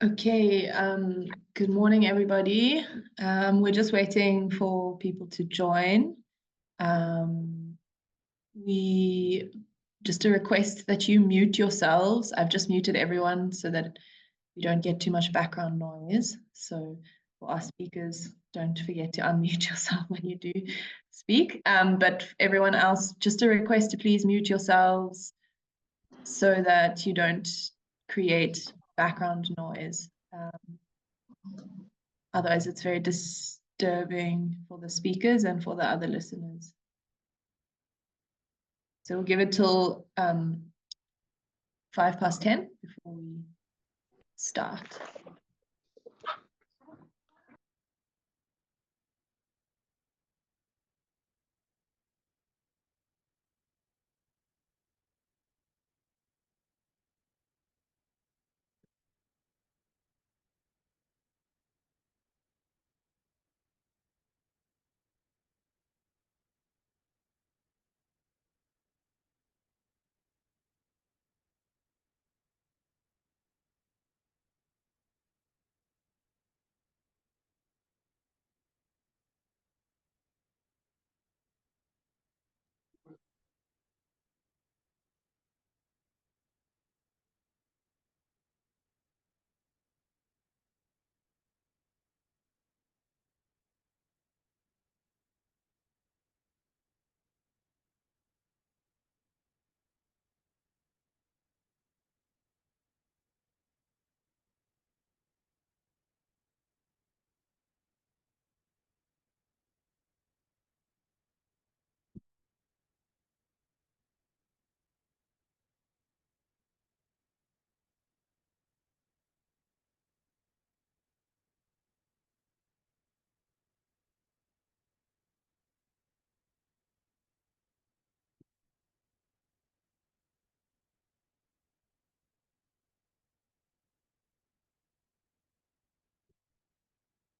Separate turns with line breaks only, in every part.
Okay, good morning, everybody. We're just waiting for people to join. We just a request that you mute yourselves. I've just muted everyone so that we don't get too much background noise. So for our speakers, don't forget to unmute yourself when you do speak. But everyone else, just a request to please mute yourselves so that you don't create background noise. Otherwise, it's very disturbing for the speakers and for the other listeners. So we'll give it till 10:05 before we start.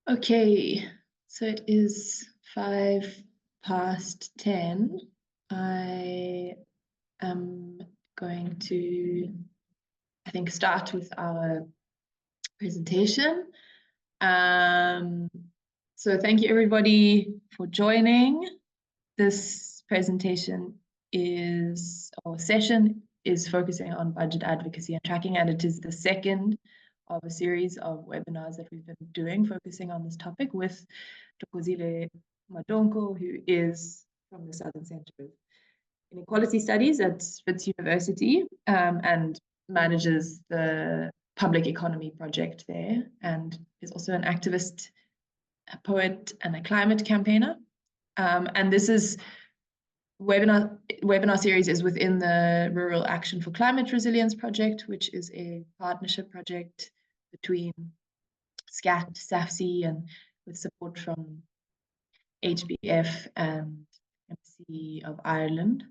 Okay, so it is 10:05. I am going to, I think, start with our presentation. So thank you everybody for joining. This presentation session is focusing on budget advocacy and tracking, and it is the second of a series of webinars that we've been doing focusing on this topic with Thokozile Madonko, who is from the Southern Centre of Inequality Studies at Wits University and manages the public economy project there, and is also an activist, a poet, and a climate campaigner. And this is webinar series is within the Rural Action for Climate Resilience project, which is a partnership project between SCAT, SAFC, and with support from HBF and MC of Ireland.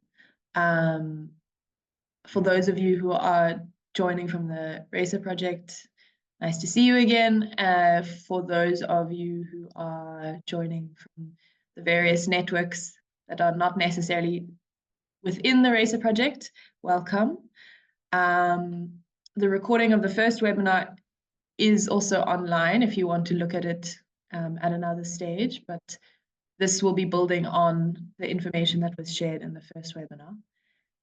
For those of you who are joining from the RACER project, nice to see you again. For those of you who are joining from the various networks that are not necessarily within the RACER project, welcome. The recording of the first webinar is also online if you want to look at it at another stage, but this will be building on the information that was shared in the first webinar.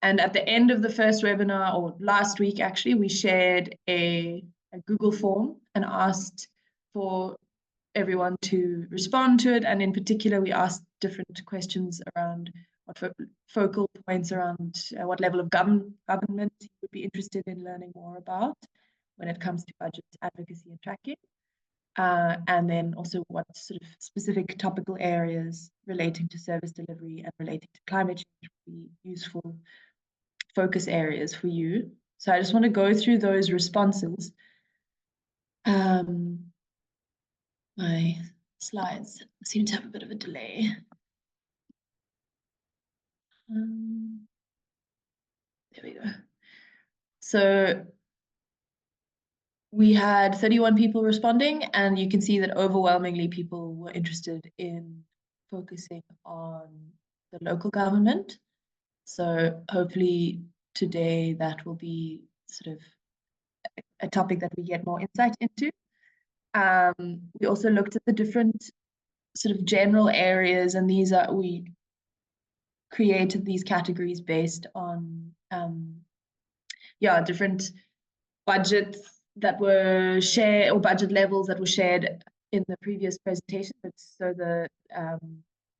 And at the end of the first webinar, or last week actually, we shared a Google form and asked for everyone to respond to it. And in particular, we asked different questions around what focal points around what level of government you would be interested in learning more about when it comes to budget advocacy and tracking. And then also what sort of specific topical areas relating to service delivery and relating to climate change would be useful focus areas for you. So I just want to go through those responses. My slides seem to have a bit of a delay. There we go. So we had 31 people responding, and you can see that overwhelmingly people were interested in focusing on the local government. So hopefully today that will be sort of a topic that we get more insight into. We also looked at the different sort of general areas, and we created these categories based on different budgets that were shared, or budget levels that were shared in the previous presentation. So the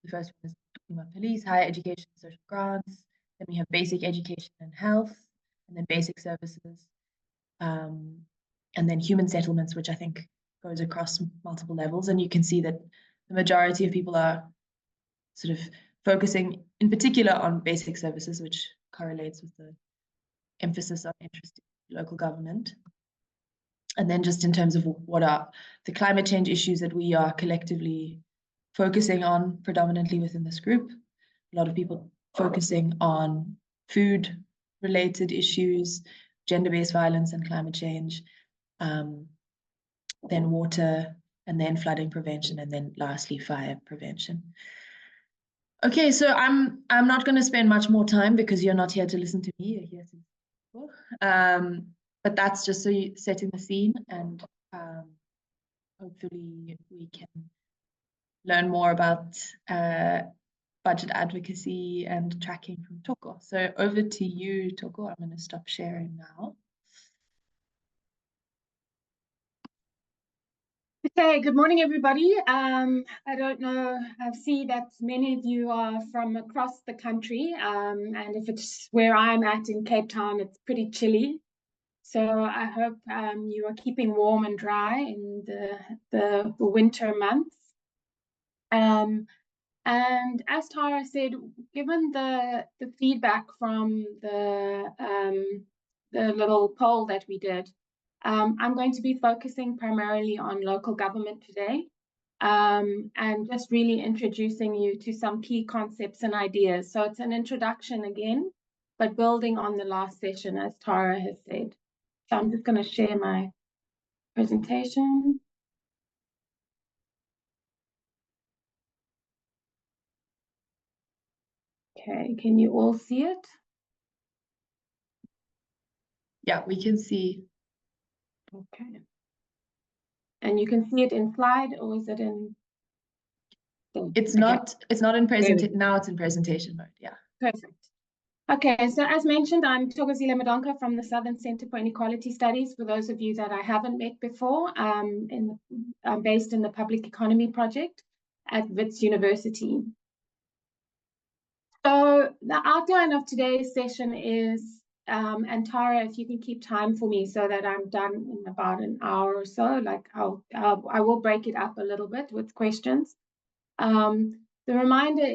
first one is talking about police, higher education, social grants. Then we have basic education and health, and then basic services, and then human settlements, which I think goes across multiple levels. And you can see that the majority of people are sort of focusing in particular on basic services, which correlates with the emphasis on interest in local government. And then just in terms of what are the climate change issues that we are collectively focusing on predominantly within this group. A lot of people focusing on food related issues, gender-based violence and climate change, then water, and then flooding prevention, and then lastly fire prevention. Okay, so I'm not going to spend much more time because you're not here to listen to me, you're here to but that's just so you setting the scene, and hopefully we can learn more about budget advocacy and tracking from Thoko. So over to you, Thoko. I'm going to stop sharing now.
Okay, good morning, everybody. I don't know, I see that many of you are from across the country, and if it's where I'm at in Cape Town, it's pretty chilly. So I hope you are keeping warm and dry in the winter months. And as Tara said, given the feedback from the little poll that we did, I'm going to be focusing primarily on local government today, and just really introducing you to some key concepts and ideas. So it's an introduction again, but building on the last session, as Tara has said. So I'm just going to share my presentation. Okay, can you all see it?
Yeah, we can see.
Okay. And you can see it in slide, or is it in?
It's not in presentation. Now it's in presentation mode. Yeah.
Perfect. Okay, so as mentioned, I'm Thokozile Madonko from the Southern Centre for Inequality Studies. For those of you that I haven't met before, I'm based in the Public Economy Project at Wits University. So the outline of today's session is, and Tara, if you can keep time for me so that I'm done in about an hour or so, like I will break it up a little bit with questions. The reminder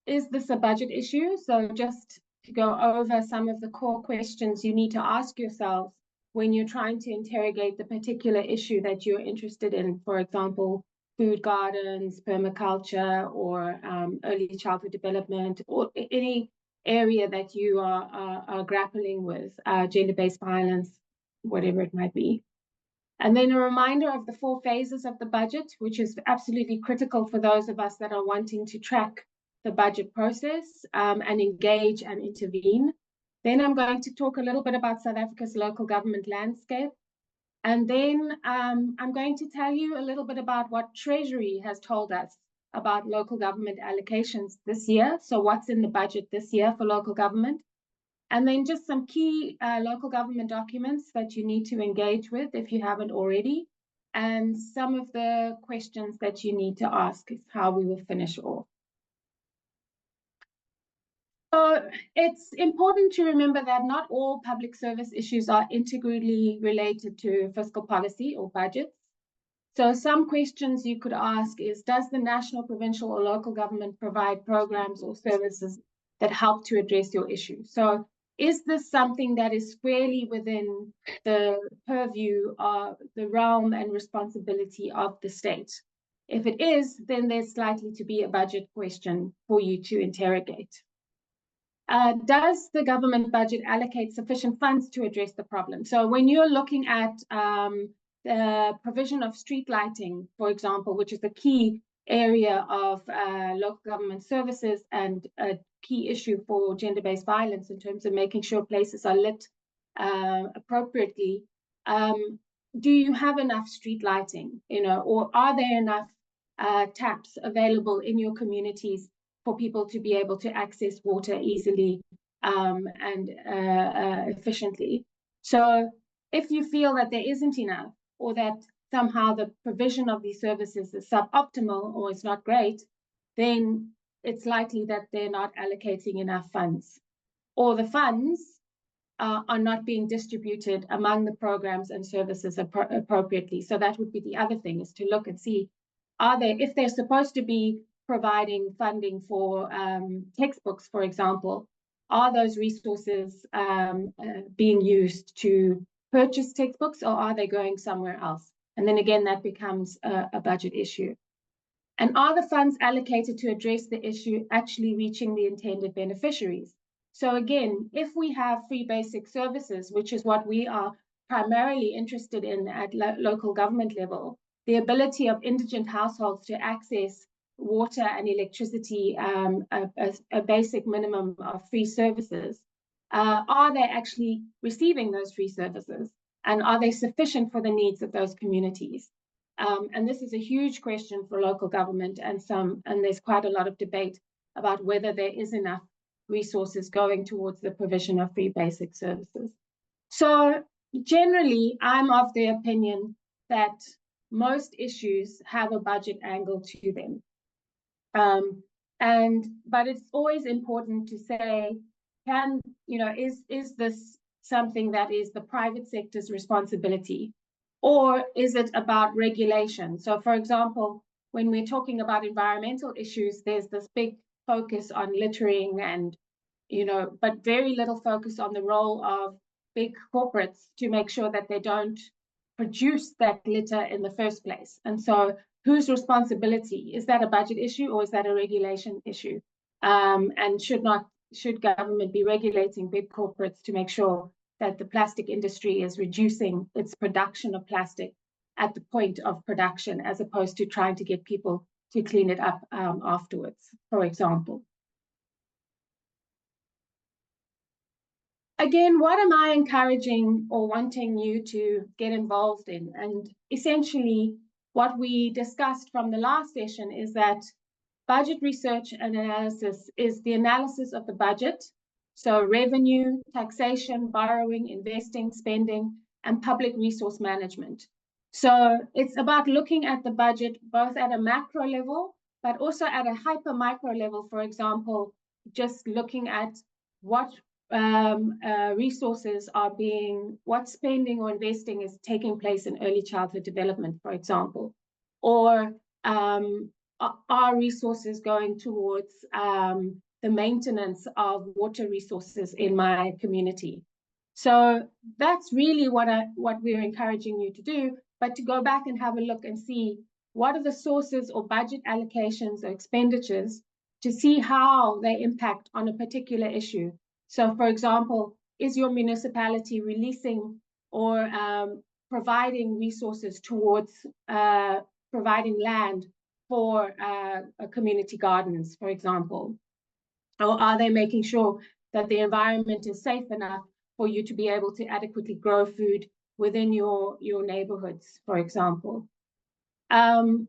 is this a budget issue? So just to go over some of the core questions you need to ask yourself when you're trying to interrogate the particular issue that you're interested in, for example, food gardens, permaculture, or early childhood development, or any area that you are grappling with, gender-based violence, whatever it might be. And then a reminder of the 4 phases of the budget, which is absolutely critical for those of us that are wanting to track the budget process and engage and intervene. Then I'm going to talk a little bit about South Africa's local government landscape. And then I'm going to tell you a little bit about what Treasury has told us about local government allocations this year. So what's in the budget this year for local government? And then just some key local government documents that you need to engage with if you haven't already. And some of the questions that you need to ask is how we will finish off. So it's important to remember that not all public service issues are integrally related to fiscal policy or budgets. So some questions you could ask is, does the national, provincial, or local government provide programs or services that help to address your issue? So is this something that is squarely within the purview of the realm and responsibility of the state? If it is, then there's likely to be a budget question for you to interrogate. Does the government budget allocate sufficient funds to address the problem? So when you're looking at the provision of street lighting, for example, which is a key area of local government services and a key issue for gender-based violence in terms of making sure places are lit appropriately, do you have enough street lighting, or are there enough taps available in your communities for people to be able to access water easily and efficiently? So if you feel that there isn't enough, or that somehow the provision of these services is suboptimal or it's not great, then it's likely that they're not allocating enough funds, or the funds are not being distributed among the programs and services appropriately. So that would be the other thing, is to look and see, if they're supposed to be providing funding for textbooks, for example, are those resources being used to purchase textbooks, or are they going somewhere else? And then again, that becomes a budget issue. And are the funds allocated to address the issue actually reaching the intended beneficiaries? So again, if we have free basic services, which is what we are primarily interested in at local government level, the ability of indigent households to access water and electricity, a basic minimum of free services, are they actually receiving those free services? And are they sufficient for the needs of those communities? And this is a huge question for local government, and there's quite a lot of debate about whether there is enough resources going towards the provision of free basic services. So generally, I'm of the opinion that most issues have a budget angle to them. But it's always important to say, is this something that is the private sector's responsibility, or is it about regulation? So for example, when we're talking about environmental issues, there's this big focus on littering and, but very little focus on the role of big corporates to make sure that they don't produce that litter in the first place. And so whose responsibility? Is that a budget issue, or is that a regulation issue? And should government be regulating big corporates to make sure that the plastic industry is reducing its production of plastic at the point of production, as opposed to trying to get people to clean it up afterwards, for example? Again, what am I encouraging or wanting you to get involved in? And essentially, what we discussed from the last session is that budget research and analysis is the analysis of the budget. So revenue, taxation, borrowing, investing, spending, and public resource management. So it's about looking at the budget both at a macro level, but also at a hyper micro level. For example, just looking at what resources are what spending or investing is taking place in early childhood development, for example, or are resources going towards the maintenance of water resources in my community? So that's really what we're encouraging you to do, but to go back and have a look and see what are the sources or budget allocations or expenditures to see how they impact on a particular issue. So for example, is your municipality releasing or providing resources towards providing land for community gardens, for example? Or are they making sure that the environment is safe enough for you to be able to adequately grow food within your neighborhoods, for example? And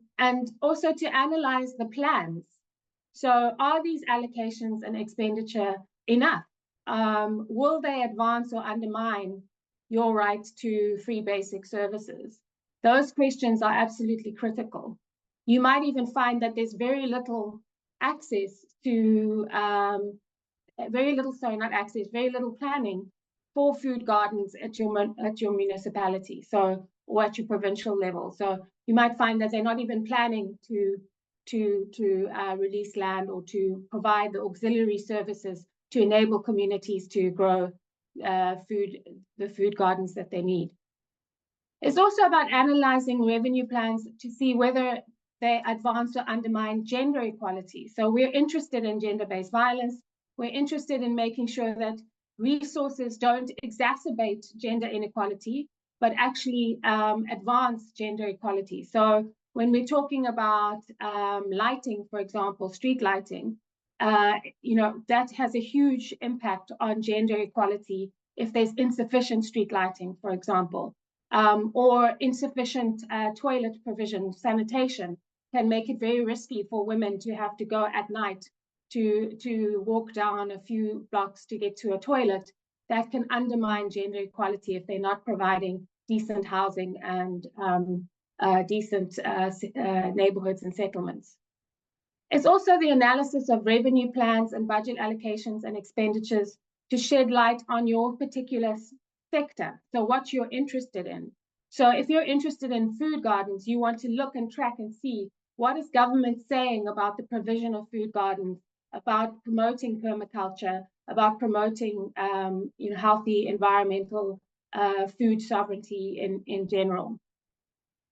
also to analyze the plans. So are these allocations and expenditure enough? Will they advance or undermine your right to free basic services? Those questions are absolutely critical. You might even find that there's very little planning for food gardens at your municipality, or at your provincial level. So you might find that they're not even planning to release land or to provide the auxiliary services to enable communities to grow the food gardens that they need. It's also about analyzing revenue plans to see whether they advance or undermine gender equality. So we're interested in gender-based violence. We're interested in making sure that resources don't exacerbate gender inequality, but actually advance gender equality. So when we're talking about lighting, for example, street lighting, that has a huge impact on gender equality if there's insufficient street lighting, for example, or insufficient toilet provision, sanitation, can make it very risky for women to have to go at night to walk down a few blocks to get to a toilet. That can undermine gender equality if they're not providing decent housing and decent neighborhoods and settlements. It's also the analysis of revenue plans and budget allocations and expenditures to shed light on your particular sector, so what you're interested in. So if you're interested in food gardens, you want to look and track and see what is government saying about the provision of food gardens, about promoting permaculture, about promoting healthy environmental food sovereignty in general.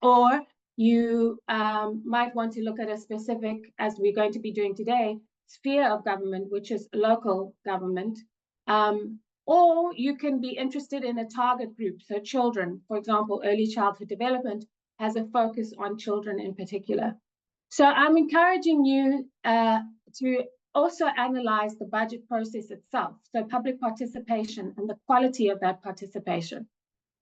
Or you might want to look at a specific, as we're going to be doing today, sphere of government, which is local government. Or you can be interested in a target group, so children, for example, early childhood development has a focus on children in particular. So I'm encouraging you to also analyze the budget process itself, so public participation and the quality of that participation.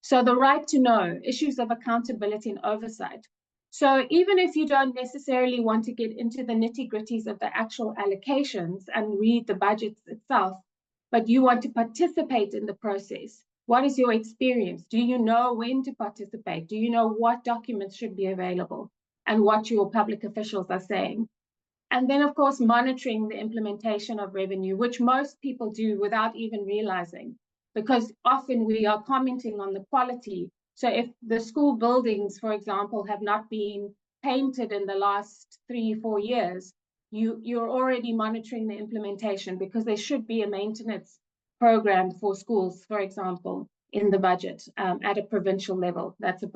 So the right to know, issues of accountability and oversight. So even if you don't necessarily want to get into the nitty-gritties of the actual allocations and read the budgets itself, but you want to participate in the process, what is your experience? Do you know when to participate? Do you know what documents should be available and what your public officials are saying? And then, of course, monitoring the implementation of revenue, which most people do without even realizing, because often we are commenting on the quality. So if the school buildings, for example, have not been painted in the last 3-4 years, you're already monitoring the implementation, because there should be a maintenance program for schools, for example, in the budget at a provincial level. That's a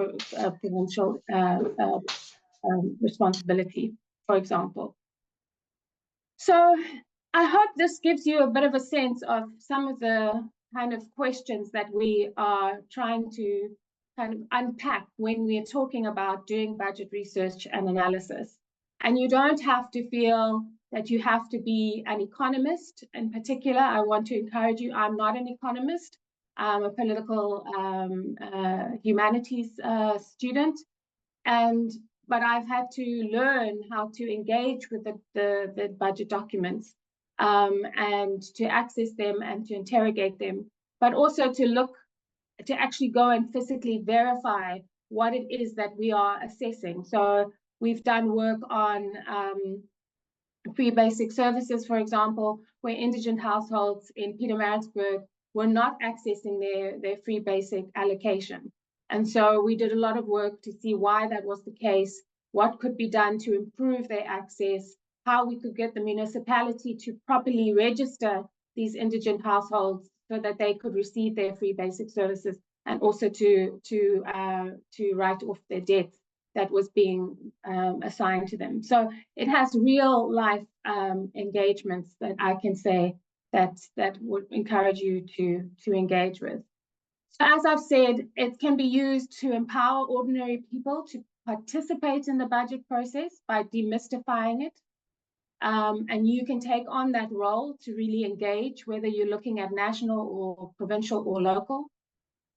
provincial responsibility, for example. So I hope this gives you a bit of a sense of some of the kind of questions that we are trying to kind of unpack when we are talking about doing budget research and analysis. And you don't have to feel that you have to be an economist. In particular, I want to encourage you, I'm not an economist. I'm a political humanities student. But I've had to learn how to engage with the budget documents and to access them and to interrogate them, but also to actually go and physically verify what it is that we are assessing. So we've done work on free basic services, for example, where indigent households in Pietermaritzburg were not accessing their free basic allocation. And so we did a lot of work to see why that was the case, what could be done to improve their access, how we could get the municipality to properly register these indigent households so that they could receive their free basic services, and also to write off their debts that was being assigned to them. So it has real life engagements that I can say that would encourage you to engage with. So as I've said, it can be used to empower ordinary people to participate in the budget process by demystifying it. And you can take on that role to really engage, whether you're looking at national or provincial or local,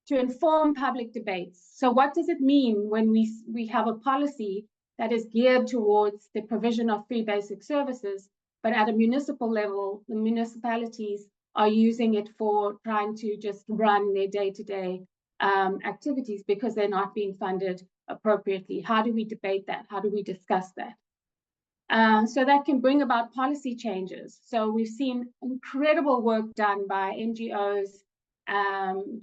to inform public debates. So what does it mean when we have a policy that is geared towards the provision of free basic services, but at a municipal level, the municipalities are using it for trying to just run their day-to-day activities because they're not being funded appropriately? How do we debate that? How do we discuss that? So that can bring about policy changes. So we've seen incredible work done by NGOs,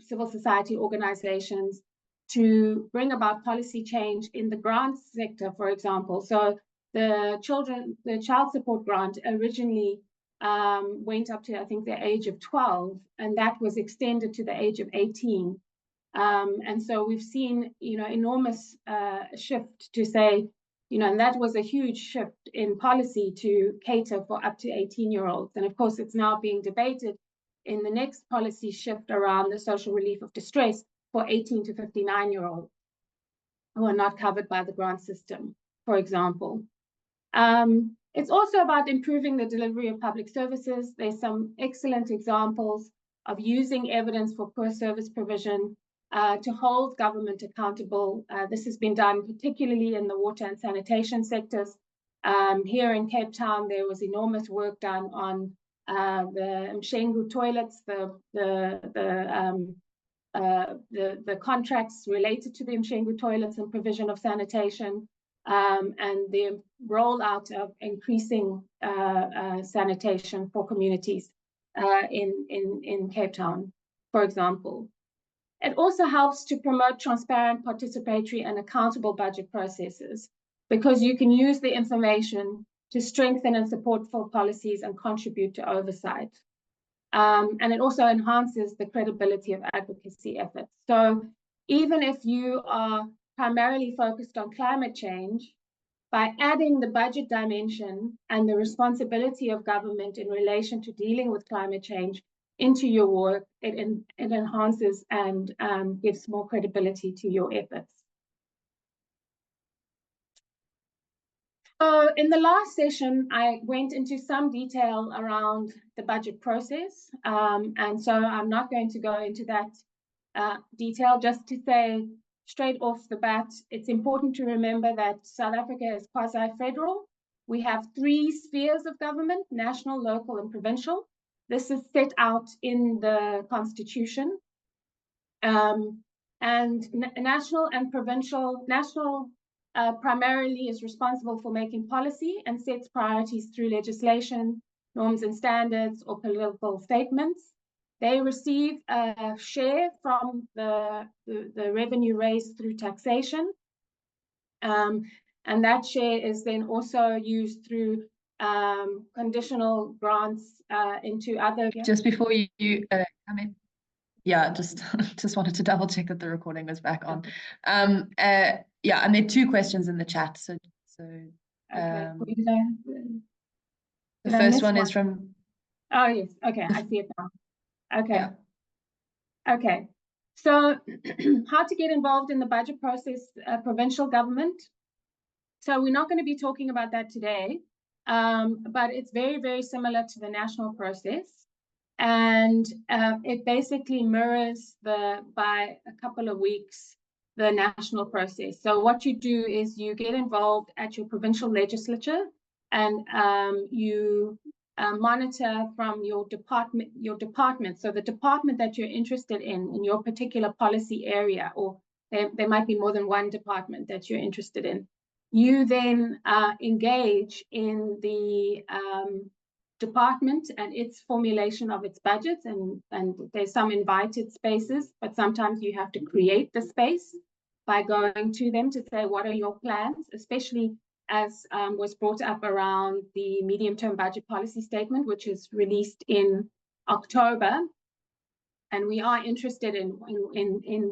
civil society organizations, to bring about policy change in the grants sector, for example. So the child support grant originally went up to, I think, the age of 12, and that was extended to the age of 18. And so we've seen, enormous shift to say, and that was a huge shift in policy to cater for up to 18-year-olds. And of course, it's now being debated in the next policy shift around the social relief of distress for 18 to 59-year-olds who are not covered by the grant system, for example. It's also about improving the delivery of public services. There's some excellent examples of using evidence for poor service provision to hold government accountable. This has been done particularly in the water and sanitation sectors. Here in Cape Town, there was enormous work done on the Mshengu toilets, the contracts related to the Mshengu toilets and provision of sanitation, and the rollout of increasing sanitation for communities in Cape Town, for example. It also helps to promote transparent, participatory, and accountable budget processes, because you can use the information to strengthen and support full policies and contribute to oversight. And it also enhances the credibility of advocacy efforts. So even if you are primarily focused on climate change, by adding the budget dimension and the responsibility of government in relation to dealing with climate change into your work, it enhances and gives more credibility to your efforts. So in the last session, I went into some detail around the budget process. And so I'm not going to go into that detail, just to say straight off the bat, it's important to remember that South Africa is quasi-federal. We have 3 spheres of government: national, local, and provincial. This is set out in the Constitution. And national and provincial, national primarily is responsible for making policy and sets priorities through legislation, norms and standards, or political statements. They receive a share from the revenue raised through taxation. And that share is then also used through conditional grants into other...
Just before you come in. Yeah, just wanted to double check that the recording was back on. Yeah, and there are 2 questions in the chat. So
okay.
The first one is from...
Oh, yes. Okay, I see it now. Okay.
Yeah.
Okay. So how to get involved in the budget process, provincial government. So we're not going to be talking about that today, but it's very, very similar to the national process. And it basically mirrors by a couple of weeks, the national process. So what you do is you get involved at your provincial legislature, and you monitor from your department. So the department that you're interested in your particular policy area, or there might be more than one department that you're interested in. You then engage in the department and its formulation of its budgets, and there's some invited spaces, but sometimes you have to create the space by going to them to say, what are your plans, especially as was brought up around the medium-term budget policy statement, which is released in October. And we are interested in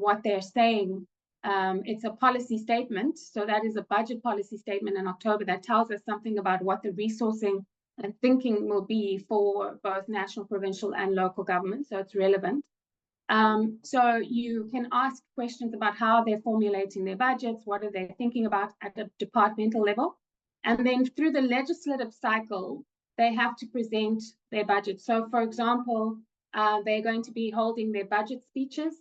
what they're saying. It's a policy statement, so that is a budget policy statement in October that tells us something about what the resourcing and thinking will be for both national, provincial, and local government, so it's relevant. So you can ask questions about how they're formulating their budgets, what are they thinking about at a departmental level. And then through the legislative cycle, they have to present their budget. So for example, they're going to be holding their budget speeches.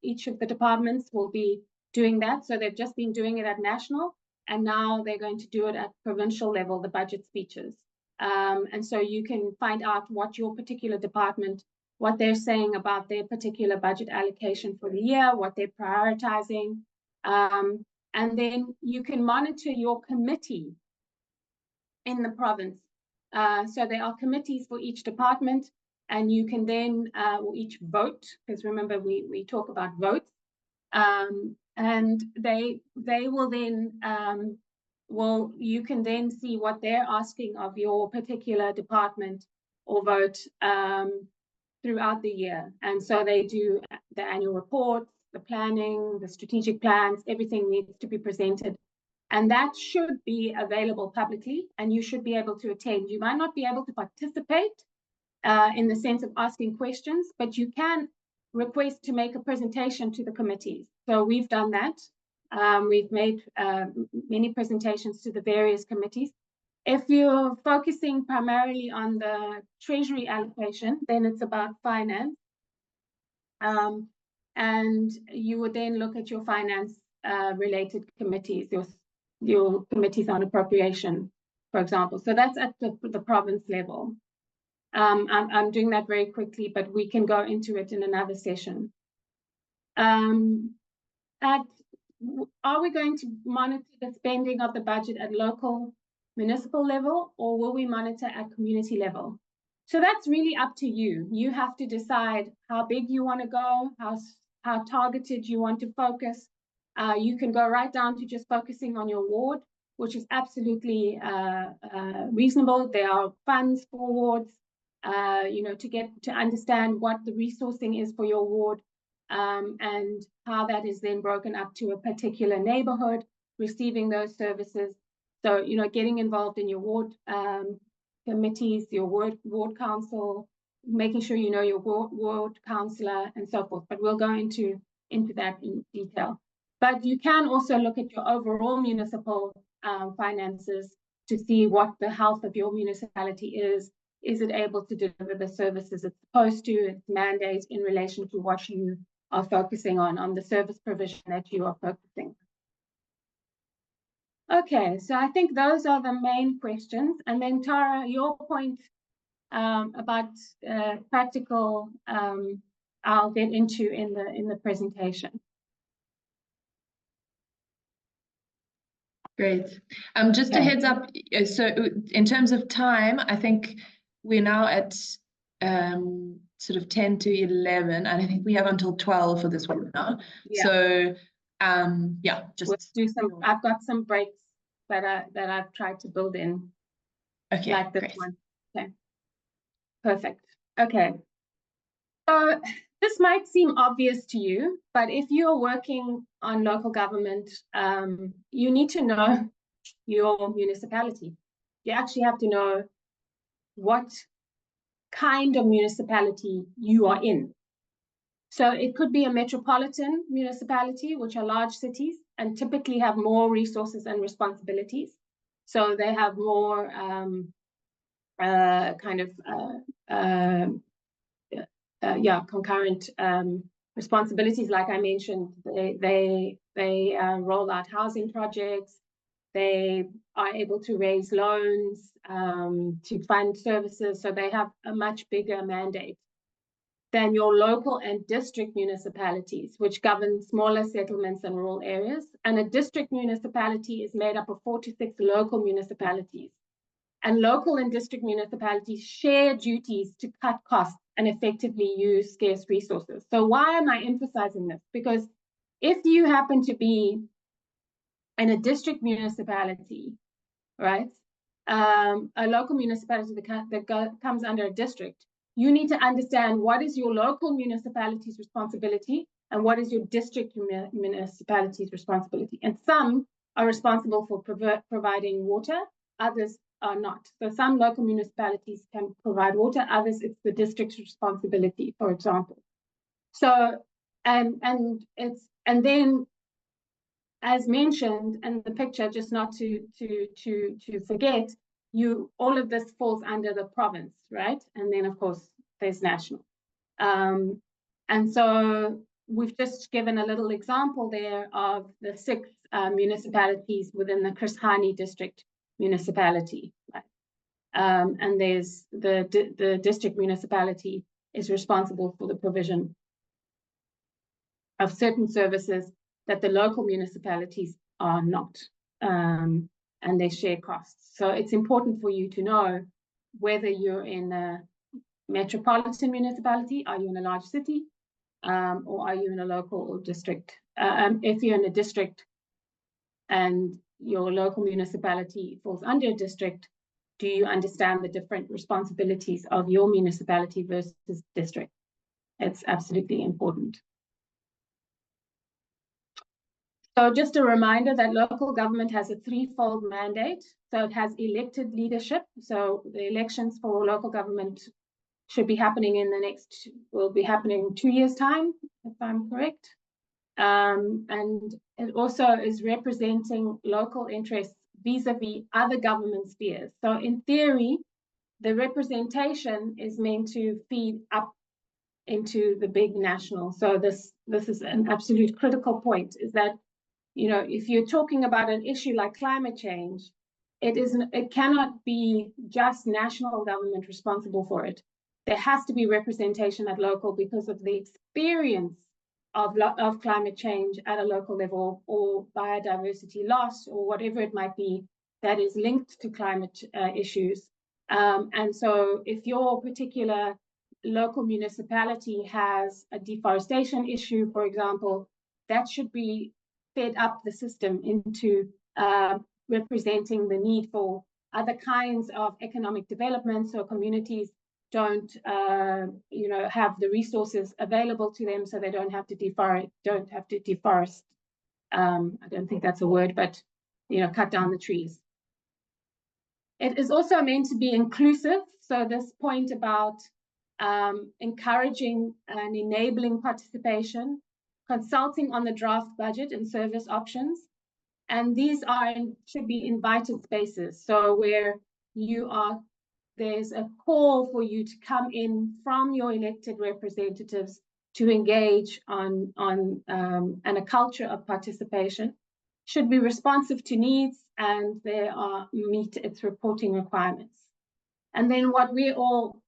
Each of the departments will be doing that. So they've just been doing it at national, and now they're going to do it at provincial level, the budget speeches. And so you can find out what your particular department, what they're saying about their particular budget allocation for the year, what they're prioritizing. And then you can monitor your committee in the province. So there are committees for each department, and you can then, or each vote, because remember we talk about votes, and they will then, you can then see what they're asking of your particular department or vote throughout the year. And so they do the annual reports, the planning, the strategic plans, everything needs to be presented. And that should be available publicly, and you should be able to attend. You might not be able to participate in the sense of asking questions, but you can request to make a presentation to the committees. So we've done that. We've made many presentations to the various committees. If you're focusing primarily on the treasury allocation, then it's about finance. And you would then look at your finance related committees, your committees on appropriation, for example. So that's at the province level. I'm doing that very quickly, but we can go into it in another session. Are we going to monitor the spending of the budget at local municipal level, or will we monitor at community level? So that's really up to you. You have to decide how big you want to go, how targeted you want to focus. You can go right down to just focusing on your ward, which is absolutely reasonable. There are funds for wards, to understand what the resourcing is for your ward, and how that is then broken up to a particular neighborhood, receiving those services. So, getting involved in your ward committees, your ward council, making sure you know your ward councillor and so forth. But we'll go into that in detail. But you can also look at your overall municipal finances to see what the health of your municipality is. Is it able to deliver the services it's supposed to, its mandate in relation to what you are focusing on the service provision that you are focusing. Okay, so I think those are the main questions. And then Tara, your point about practical, I'll get into in the presentation.
Great. Just a heads up. So in terms of time, I think we're now at sort of 10 to 11, and I think we have until 12 for this webinar. Yeah. So just
we'll do some. I've got some breaks that I've tried to build in.
Okay,
like this
great.
one. Okay, perfect. Okay, so this might seem obvious to you, but if you're working on local government, you need to know your municipality. You actually have to know what kind of municipality you are in. So it could be a metropolitan municipality, which are large cities and typically have more resources and responsibilities. So they have more concurrent responsibilities. Like I mentioned, they roll out housing projects. They are able to raise loans to fund services. So they have a much bigger mandate than your local and district municipalities, which govern smaller settlements and rural areas. And a district municipality is made up of 46 local municipalities. And local and district municipalities share duties to cut costs and effectively use scarce resources. So why am I emphasizing this? Because if you happen to be in a district municipality, right, a local municipality that comes under a district, you need to understand what is your local municipality's responsibility and what is your district municipality's responsibility. And some are responsible for providing water, others are not. So some local municipalities can provide water, others it's the district's responsibility, for example. So and then, as mentioned in the picture, just not to forget, all of this falls under the province, right? And then of course there's national. And so we've just given a little example there of the 6 municipalities within the Chris Hani district municipality, right? And there's the district municipality is responsible for the provision of certain services that the local municipalities are not, and they share costs. So it's important for you to know whether you're in a metropolitan municipality, are you in a large city, or are you in a local or district? If you're in a district and your local municipality falls under a district, do you understand the different responsibilities of your municipality versus district? It's absolutely important. So just a reminder that local government has a 3-fold mandate. So it has elected leadership. So the elections for local government should be happening will be happening in 2 years' time, if I'm correct. And it also is representing local interests vis-a-vis other government spheres. So in theory, the representation is meant to feed up into the big national. So this is an absolute critical point, is that, you know, if you're talking about an issue like climate change, it cannot be just national government responsible for it. There has to be representation at local because of the experience of climate change at a local level, or biodiversity loss, or whatever it might be that is linked to climate issues. And so if your particular local municipality has a deforestation issue, for example, that should be fed up the system into representing the need for other kinds of economic development, so communities don't have the resources available to them, so they don't have to deforest. I don't think that's a word, but cut down the trees. It is also meant to be inclusive. So this point about encouraging and enabling participation, consulting on the draft budget and service options. And these should be invited spaces. So where there's a call for you to come in from your elected representatives to engage on and a culture of participation, should be responsive to needs, and meet its reporting requirements. And then what we're all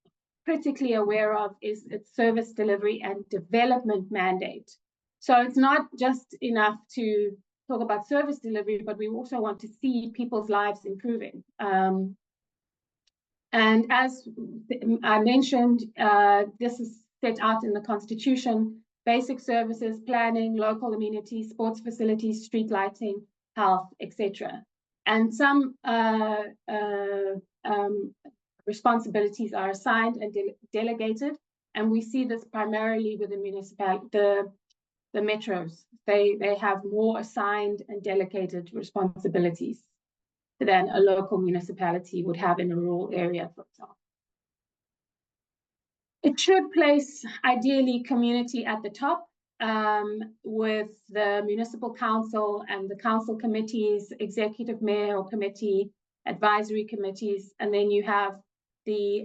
critically aware of is its service delivery and development mandate. So it's not just enough to talk about service delivery, but we also want to see people's lives improving. And as I mentioned, this is set out in the Constitution: basic services, planning, local amenities, sports facilities, street lighting, health, etc. And some responsibilities are assigned and delegated, and we see this primarily with the metros. They have more assigned and delegated responsibilities than a local municipality would have in a rural area, for example. It should place, ideally, community at the top, with the municipal council and the council committees, executive mayor or committee, advisory committees, and then you have the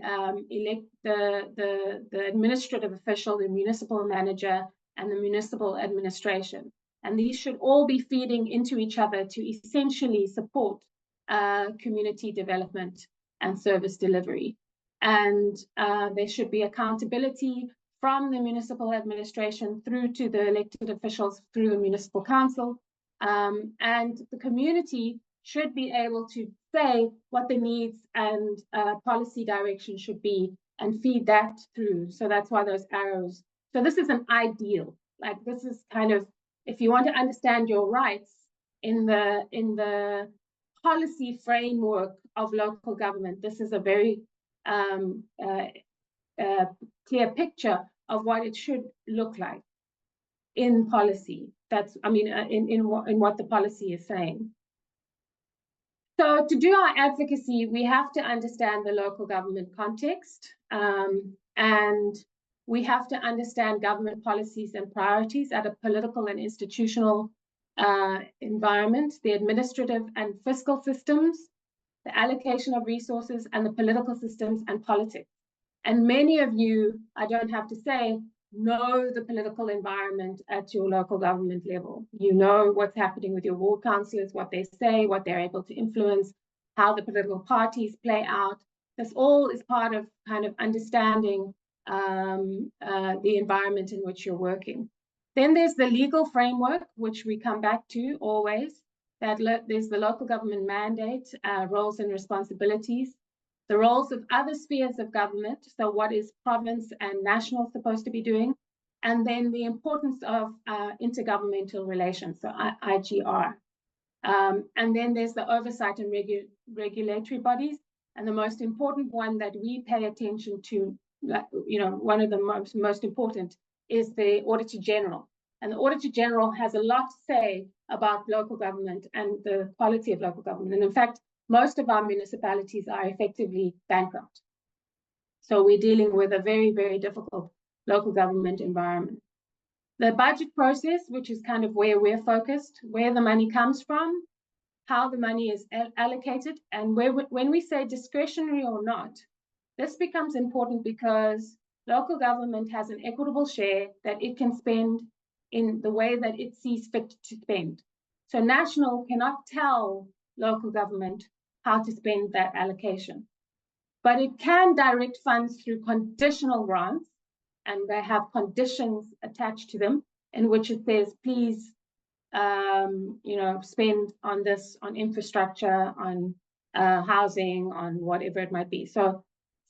administrative official, the municipal manager, and the municipal administration. And these should all be feeding into each other to essentially support community development and service delivery. And there should be accountability from the municipal administration through to the elected officials through the municipal council. And the community should be able to say what the needs and policy direction should be and feed that through. So that's why those arrows. So this is an ideal. Like, this is kind of, if you want to understand your rights in the policy framework of local government, this is a very clear picture of what it should look like in policy. That's, I mean, in what the policy is saying. So to do our advocacy, we have to understand the local government context, and we have to understand government policies and priorities at a political and institutional environment, the administrative and fiscal systems, the allocation of resources, and the political systems and politics. And many of you, I don't have to say, know the political environment at your local government level. You know what's happening with your ward councillors, what they say, what they're able to influence, how the political parties play out. This all is part of kind of understanding the environment in which you're working. Then there's the legal framework, which we come back to always. There's the local government mandate, roles and responsibilities, the roles of other spheres of government, so what is province and national supposed to be doing, and then the importance of intergovernmental relations, so IGR. And then there's the oversight and regulatory bodies, and the most important one that we pay attention to, one of the most important, is the Auditor General. And the Auditor General has a lot to say about local government and the quality of local government. And in fact, most of our municipalities are effectively bankrupt. So we're dealing with a very, very difficult local government environment. The budget process, which is kind of where we're focused, where the money comes from, how the money is allocated. And when we say discretionary or not, this becomes important because local government has an equitable share that it can spend in the way that it sees fit to spend. So national cannot tell local government how to spend that allocation, but it can direct funds through conditional grants, and they have conditions attached to them in which it says, please, spend on this, on infrastructure, on housing, on whatever it might be. So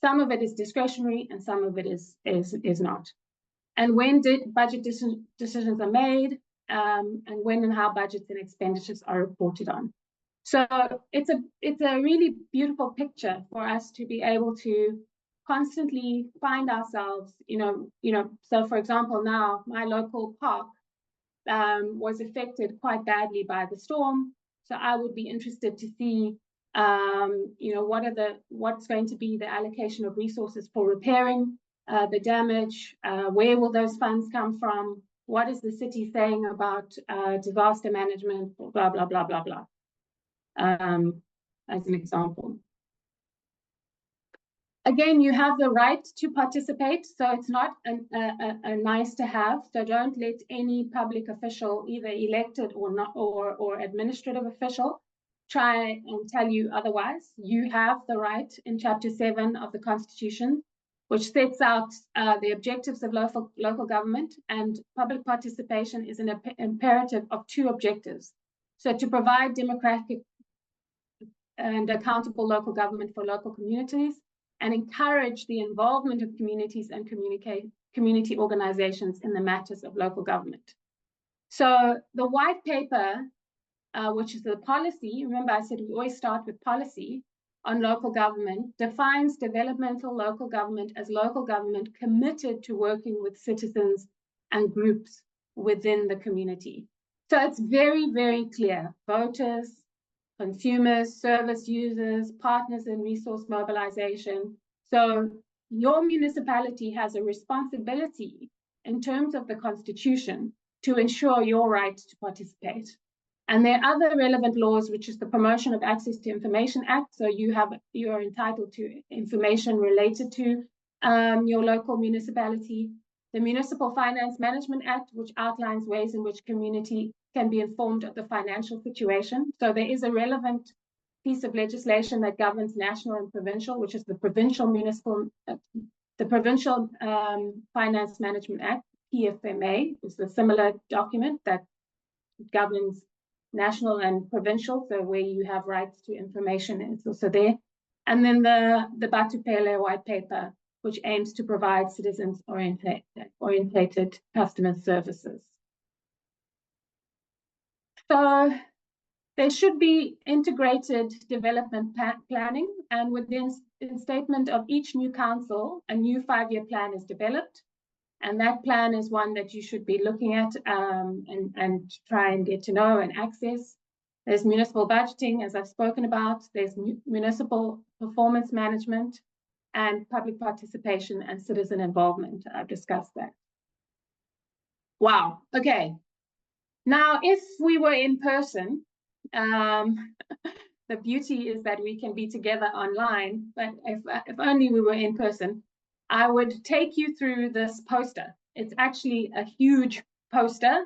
some of it is discretionary and some of it is not. And when budget decisions are made, and when and how budgets and expenditures are reported on. So it's a really beautiful picture for us to be able to constantly find ourselves, so for example, now my local park was affected quite badly by the storm. So I would be interested to see, what's going to be the allocation of resources for repairing the damage. Where will those funds come from? What is the city saying about disaster management? Blah, blah, blah, blah, blah. As an example. Again, you have the right to participate, so it's not a nice to have. So don't let any public official, either elected or not, or administrative official, try and tell you otherwise. You have the right in Chapter 7 of the Constitution, which sets out the objectives of local government, and public participation is an imperative of two objectives. So to provide democratic and accountable local government for local communities, and encourage the involvement of communities and community organizations in the matters of local government. So the white paper, which is the policy, remember I said we always start with policy on local government, defines developmental local government as local government committed to working with citizens and groups within the community. So it's very, very clear. Voters, consumers, service users, partners in resource mobilization. So your municipality has a responsibility in terms of the Constitution to ensure your right to participate. And there are other relevant laws, which is the Promotion of Access to Information Act. So you are entitled to information related to your local municipality. The Municipal Finance Management Act, which outlines ways in which community can be informed of the financial situation. So there is a relevant piece of legislation that governs national and provincial, which is the Provincial Finance Management Act, PFMA, is a similar document that governs national and provincial, so where you have rights to information is also there. And then the Batupele white paper, which aims to provide citizens-orientated customer services. So there should be integrated development planning, and within the statement of each new council, a new 5-year plan is developed. And that plan is one that you should be looking at and try and get to know and access. There's municipal budgeting, as I've spoken about. There's municipal performance management and public participation and citizen involvement. I've discussed that. Wow, okay. Now, if we were in person, the beauty is that we can be together online, but if only we were in person, I would take you through this poster. It's actually a huge poster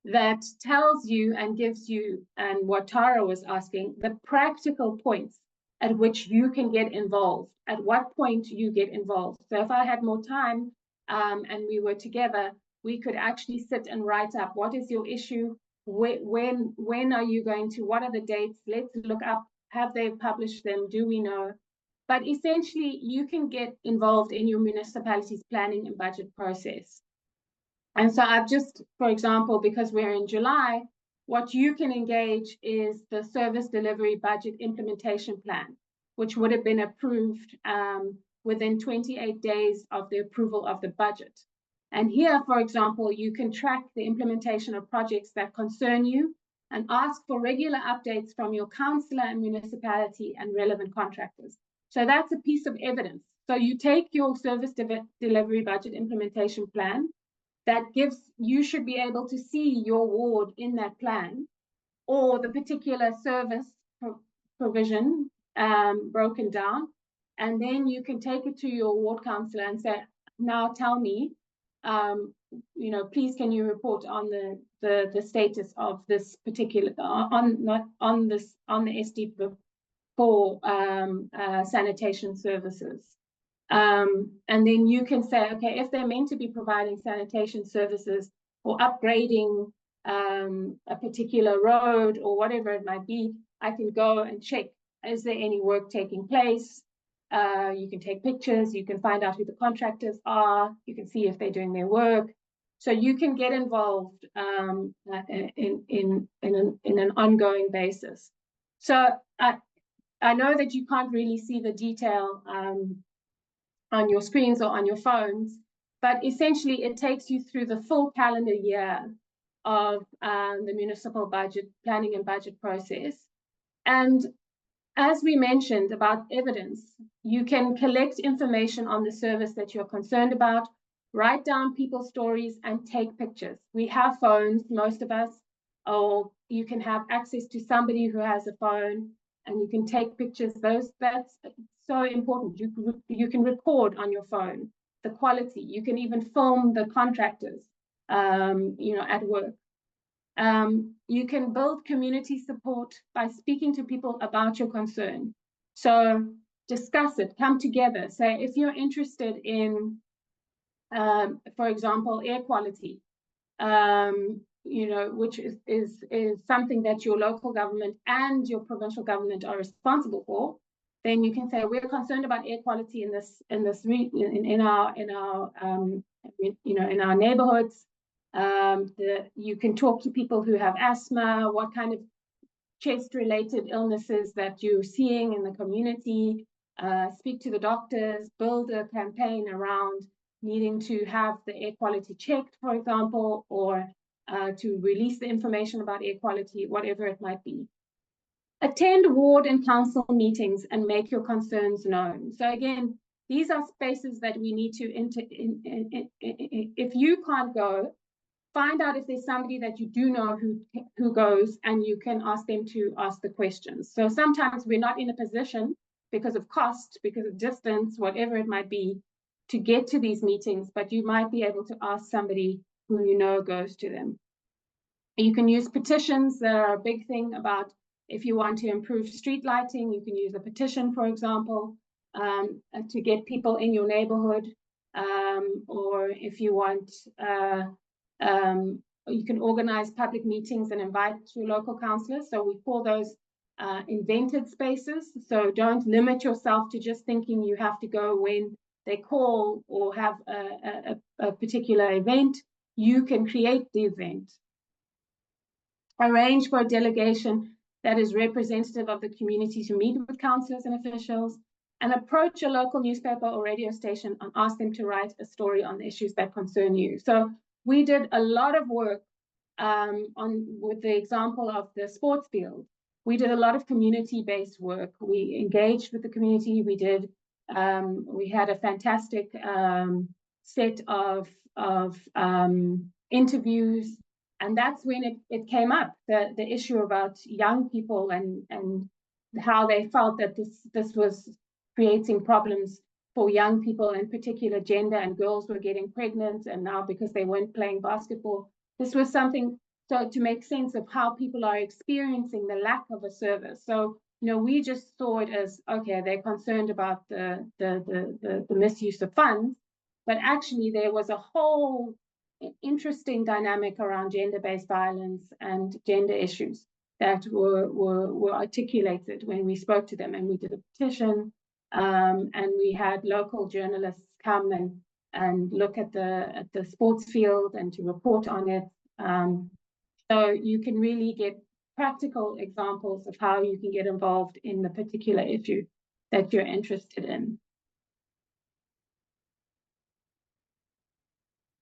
that tells you and gives you, and what Tara was asking, the practical points at which you can get involved, at what point you get involved. So if I had more time and we were together, we could actually sit and write up, what is your issue? When are you going to, what are the dates? Let's look up, have they published them? Do we know? But essentially, you can get involved in your municipality's planning and budget process. And so I've just, for example, because we're in July, what you can engage is the service delivery budget implementation plan, which would have been approved within 28 days of the approval of the budget. And here, for example, you can track the implementation of projects that concern you and ask for regular updates from your councillor and municipality and relevant contractors. So that's a piece of evidence. So you take your service delivery budget implementation plan that gives, you should be able to see your ward in that plan. or the particular service provision broken down. And then you can take it to your ward councillor and say, now tell me, please can you report on the status of this particular, on the SD for sanitation services. And then you can say, okay, if they're meant to be providing sanitation services or upgrading a particular road or whatever it might be, I can go and check, is there any work taking place? You can take pictures, you can find out who the contractors are, you can see if they're doing their work. So you can get involved in an ongoing basis. So I know that you can't really see the detail on your screens or on your phones, but essentially it takes you through the full calendar year of the municipal budget planning and budget process. And as we mentioned about evidence, you can collect information on the service that you're concerned about, write down people's stories and take pictures. We have phones, most of us, or you can have access to somebody who has a phone and you can take pictures. That's so important. You can record on your phone the quality. You can even film the contractors, at work. You can build community support by speaking to people about your concern. So discuss it, come together. Say, if you're interested in, for example, air quality, which is something that your local government and your provincial government are responsible for, then you can say, we're concerned about air quality in our neighborhoods. You can talk to people who have asthma, what kind of chest-related illnesses that you're seeing in the community, speak to the doctors, build a campaign around needing to have the air quality checked, for example, or to release the information about air quality, whatever it might be. Attend ward and council meetings and make your concerns known. So again, these are spaces that we need to if you can't go, find out if there's somebody that you do know who goes, and you can ask them to ask the questions. So sometimes we're not in a position because of cost, because of distance, whatever it might be, to get to these meetings, but you might be able to ask somebody who you know goes to them. You can use petitions that are a big thing about if you want to improve street lighting, you can use a petition, for example, to get people in your neighborhood, or if you want, you can organize public meetings and invite your local councillors. So we call those invented spaces. So don't limit yourself to just thinking you have to go when they call or have a particular event. You can create the event. Arrange for a delegation that is representative of the community to meet with councillors and officials, and approach a local newspaper or radio station and ask them to write a story on the issues that concern you. So we did a lot of work with the example of the sports field. We did a lot of community-based work. We engaged with the community. We had a fantastic set of interviews, and that's when it came up, the issue about young people and how they felt that this was creating problems for young people, in particular gender, and girls were getting pregnant, and now because they weren't playing basketball, this was something, so to make sense of how people are experiencing the lack of a service. So, we just saw it as, okay, they're concerned about the misuse of funds, but actually there was a whole interesting dynamic around gender-based violence and gender issues that were articulated when we spoke to them, and we did a petition, and we had local journalists come and look at the sports field and to report on it. So you can really get practical examples of how you can get involved in the particular issue that you're interested in.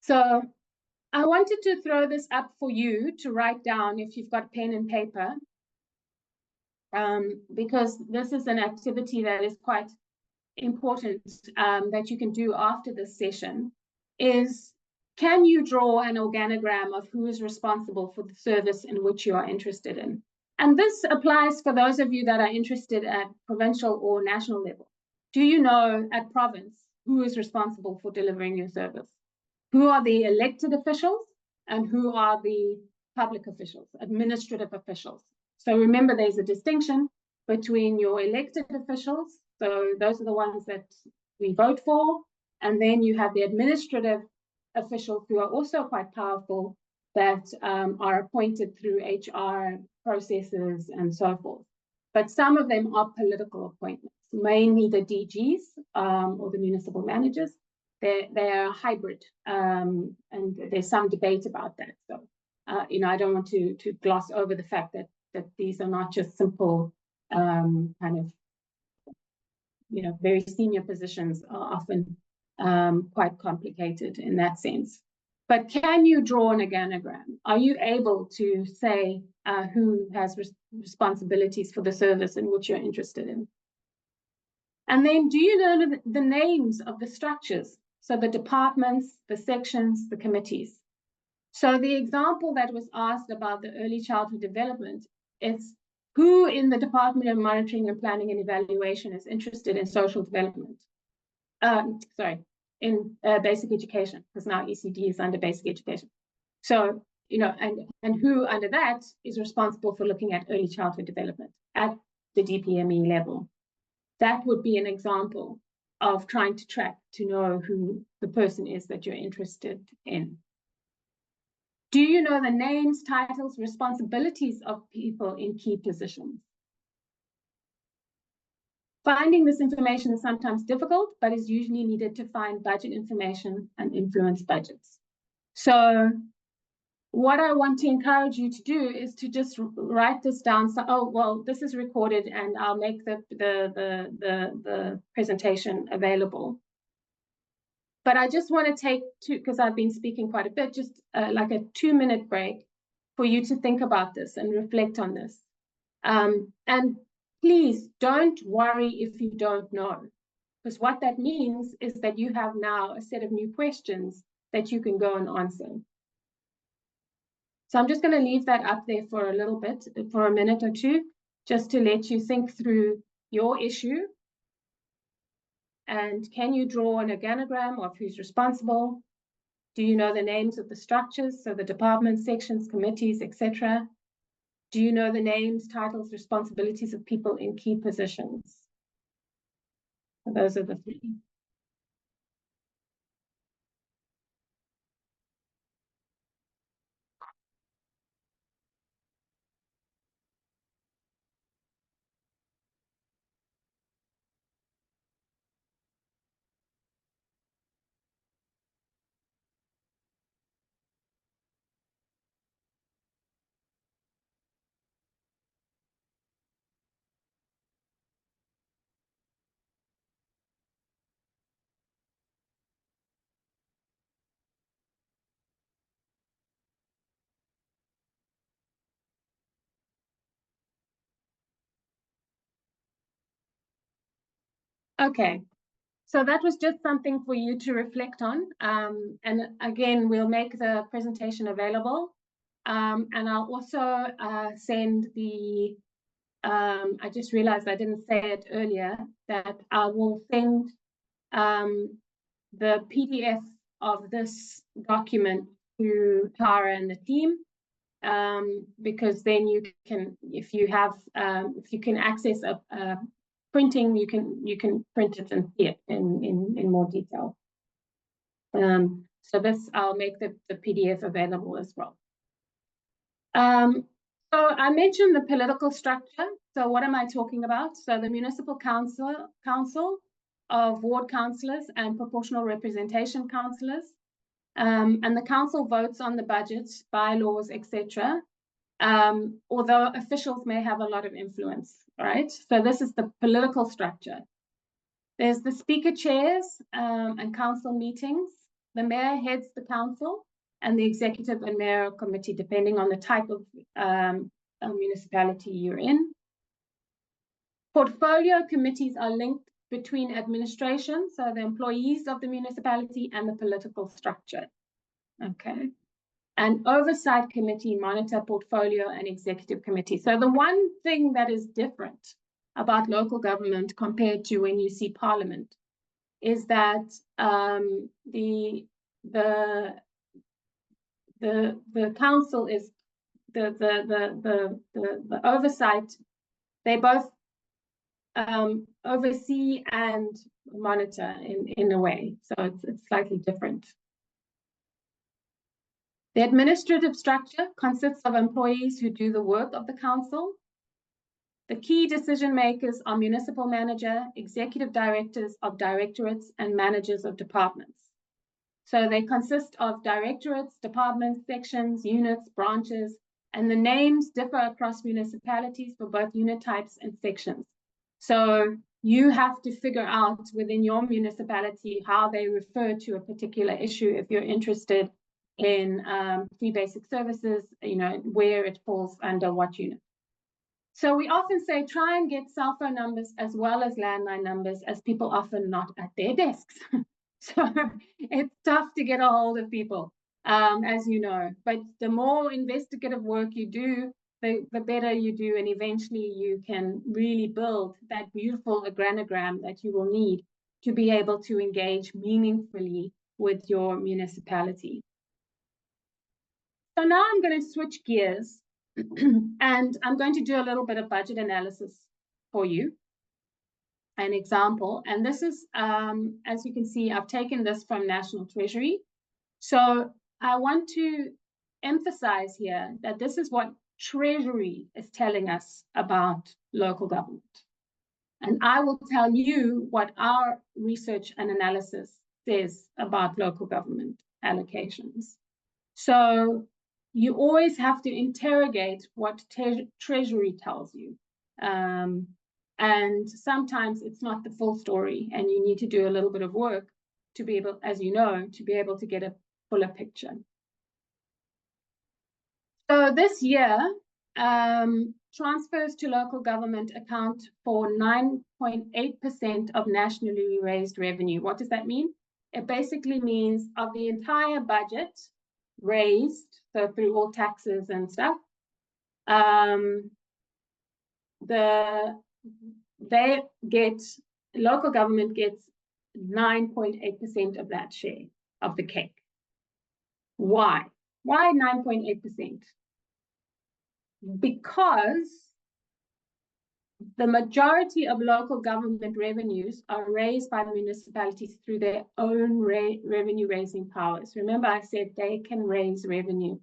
So I wanted to throw this up for you to write down if you've got pen and paper, because this is an activity that is quite important that you can do after this session, is can you draw an organogram of who is responsible for the service in which you are interested in? And this applies for those of you that are interested at provincial or national level. Do you know at province who is responsible for delivering your service? Who are the elected officials and who are the public officials, administrative officials? So remember, there's a distinction between your elected officials, so those are the ones that we vote for, and then you have the administrative officials who are also quite powerful that are appointed through HR processes and so forth. But some of them are political appointments, mainly the DGs or the municipal managers. They're hybrid, and there's some debate about that. So, I don't want to gloss over the fact that these are not just simple kind of, very senior positions are often quite complicated in that sense. But can you draw an organogram? Are you able to say who has responsibilities for the service in which you're interested in? And then do you know the names of the structures? So the departments, the sections, the committees. So the example that was asked about the early childhood development is who in the Department of Monitoring and Planning and Evaluation is interested in social development? In basic education, because now ECD is under basic education. So, and who under that is responsible for looking at early childhood development at the DPME level. That would be an example of trying to track to know who the person is that you're interested in. Do you know the names, titles, responsibilities of people in key positions? Finding this information is sometimes difficult, but is usually needed to find budget information and influence budgets. So what I want to encourage you to do is to just write this down. So, oh, well, this is recorded and I'll make the presentation available. But I just want to take because I've been speaking quite a bit, just like a 2-minute break for you to think about this and reflect on this. And please don't worry if you don't know, because what that means is that you have now a set of new questions that you can go and answer. So I'm just going to leave that up there for a little bit, for a minute or two, just to let you think through your issue. And can you draw an organogram of who's responsible? Do you know the names of the structures, so the departments, sections, committees, etc.? Do you know the names, titles, responsibilities of people in key positions? So those are the 3. Okay, so that was just something for you to reflect on. And again, we'll make the presentation available. And I'll also send the, I just realized I didn't say it earlier, that I will send the PDF of this document to Tara and the team, because then you can, if you can access a printing, you can print it and see it in more detail. So this, I'll make the PDF available as well. So I mentioned the political structure. So what am I talking about? So the municipal council of ward councillors and proportional representation councillors, and the council votes on the budgets, bylaws, etc. Although officials may have a lot of influence, right? So this is the political structure. There's the speaker chairs and council meetings. The mayor heads the council and the executive and mayoral committee, depending on the type of municipality you're in. Portfolio committees are linked between administration, so the employees of the municipality, and the political structure. Okay. and oversight committee monitor portfolio and executive committee. So the one thing that is different about local government compared to when you see parliament is that the council is the oversight. They both oversee and monitor in a way, so it's slightly different. The administrative structure consists of employees who do the work of the council. The key decision makers are municipal manager, executive directors of directorates, and managers of departments. So they consist of directorates, departments, sections, units, branches, and the names differ across municipalities for both unit types and sections. So you have to figure out within your municipality how they refer to a particular issue if you're interested in free basic services, where it falls under what unit. So we often say try and get cell phone numbers as well as landline numbers, as people often not at their desks. So it's tough to get a hold of people, as you know. But the more investigative work you do, the better you do, and eventually you can really build that beautiful organogram that you will need to be able to engage meaningfully with your municipality. So now I'm going to switch gears and I'm going to do a little bit of budget analysis for you, an example. And this is, as you can see, I've taken this from National Treasury. So I want to emphasize here that this is what Treasury is telling us about local government. And I will tell you what our research and analysis says about local government allocations. So you always have to interrogate what Treasury tells you. And sometimes it's not the full story, and you need to do a little bit of work to be able, as you know, to be able to get a fuller picture. So this year, transfers to local government account for 9.8% of nationally raised revenue. What does that mean? It basically means of the entire budget raised, so through all taxes and stuff, local government gets 9.8% of that share of the cake. Why? Why 9.8%? Because the majority of local government revenues are raised by municipalities through their own revenue raising powers. Remember, I said they can raise revenue.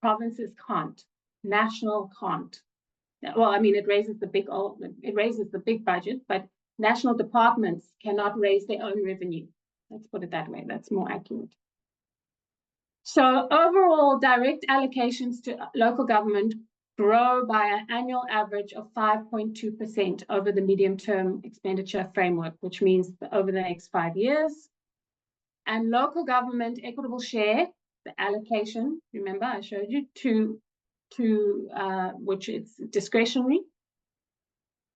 Provinces can't. National can't. Well, I mean, it raises the big budget, but national departments cannot raise their own revenue. Let's put it that way. That's more accurate. So overall, direct allocations to local government grow by an annual average of 5.2% over the medium-term expenditure framework, which means over the next 5 years. And local government equitable share, the allocation, remember I showed you, which is discretionary,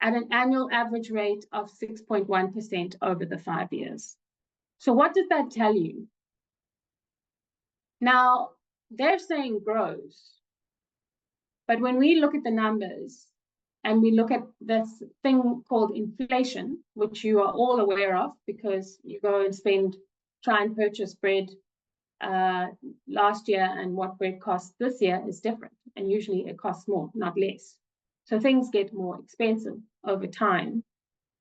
at an annual average rate of 6.1% over the 5 years. So what does that tell you? Now, they're saying grows. But when we look at the numbers and we look at this thing called inflation, which you are all aware of because you go and try and purchase bread last year, and what bread costs this year is different. And usually it costs more, not less. So things get more expensive over time.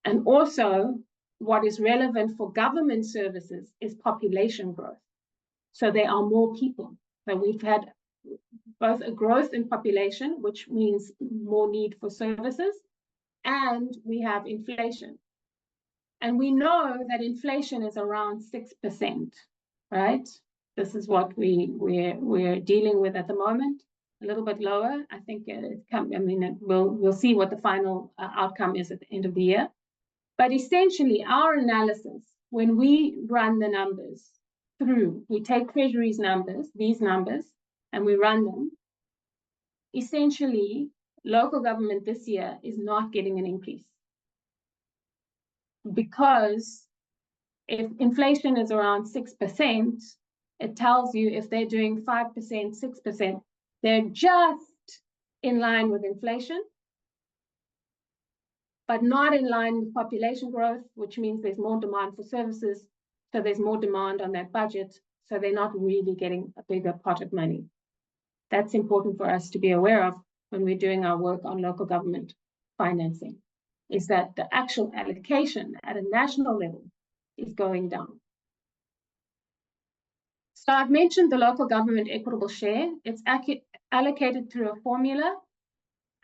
And also what is relevant for government services is population growth. So there are more people. So we've had both a growth in population, which means more need for services, and we have inflation. And we know that inflation is around 6%, right? This is what we're dealing with at the moment. A little bit lower. I think we'll see what the final outcome is at the end of the year. But essentially, our analysis, when we run the numbers through, we take Treasury's numbers, these numbers, and we run them. Essentially, local government this year is not getting an increase. Because if inflation is around 6%, it tells you if they're doing 5%, 6%, they're just in line with inflation, but not in line with population growth, which means there's more demand for services. So there's more demand on that budget. So they're not really getting a bigger pot of money. That's important for us to be aware of when we're doing our work on local government financing, is that the actual allocation at a national level is going down. So I've mentioned the local government equitable share. It's allocated through a formula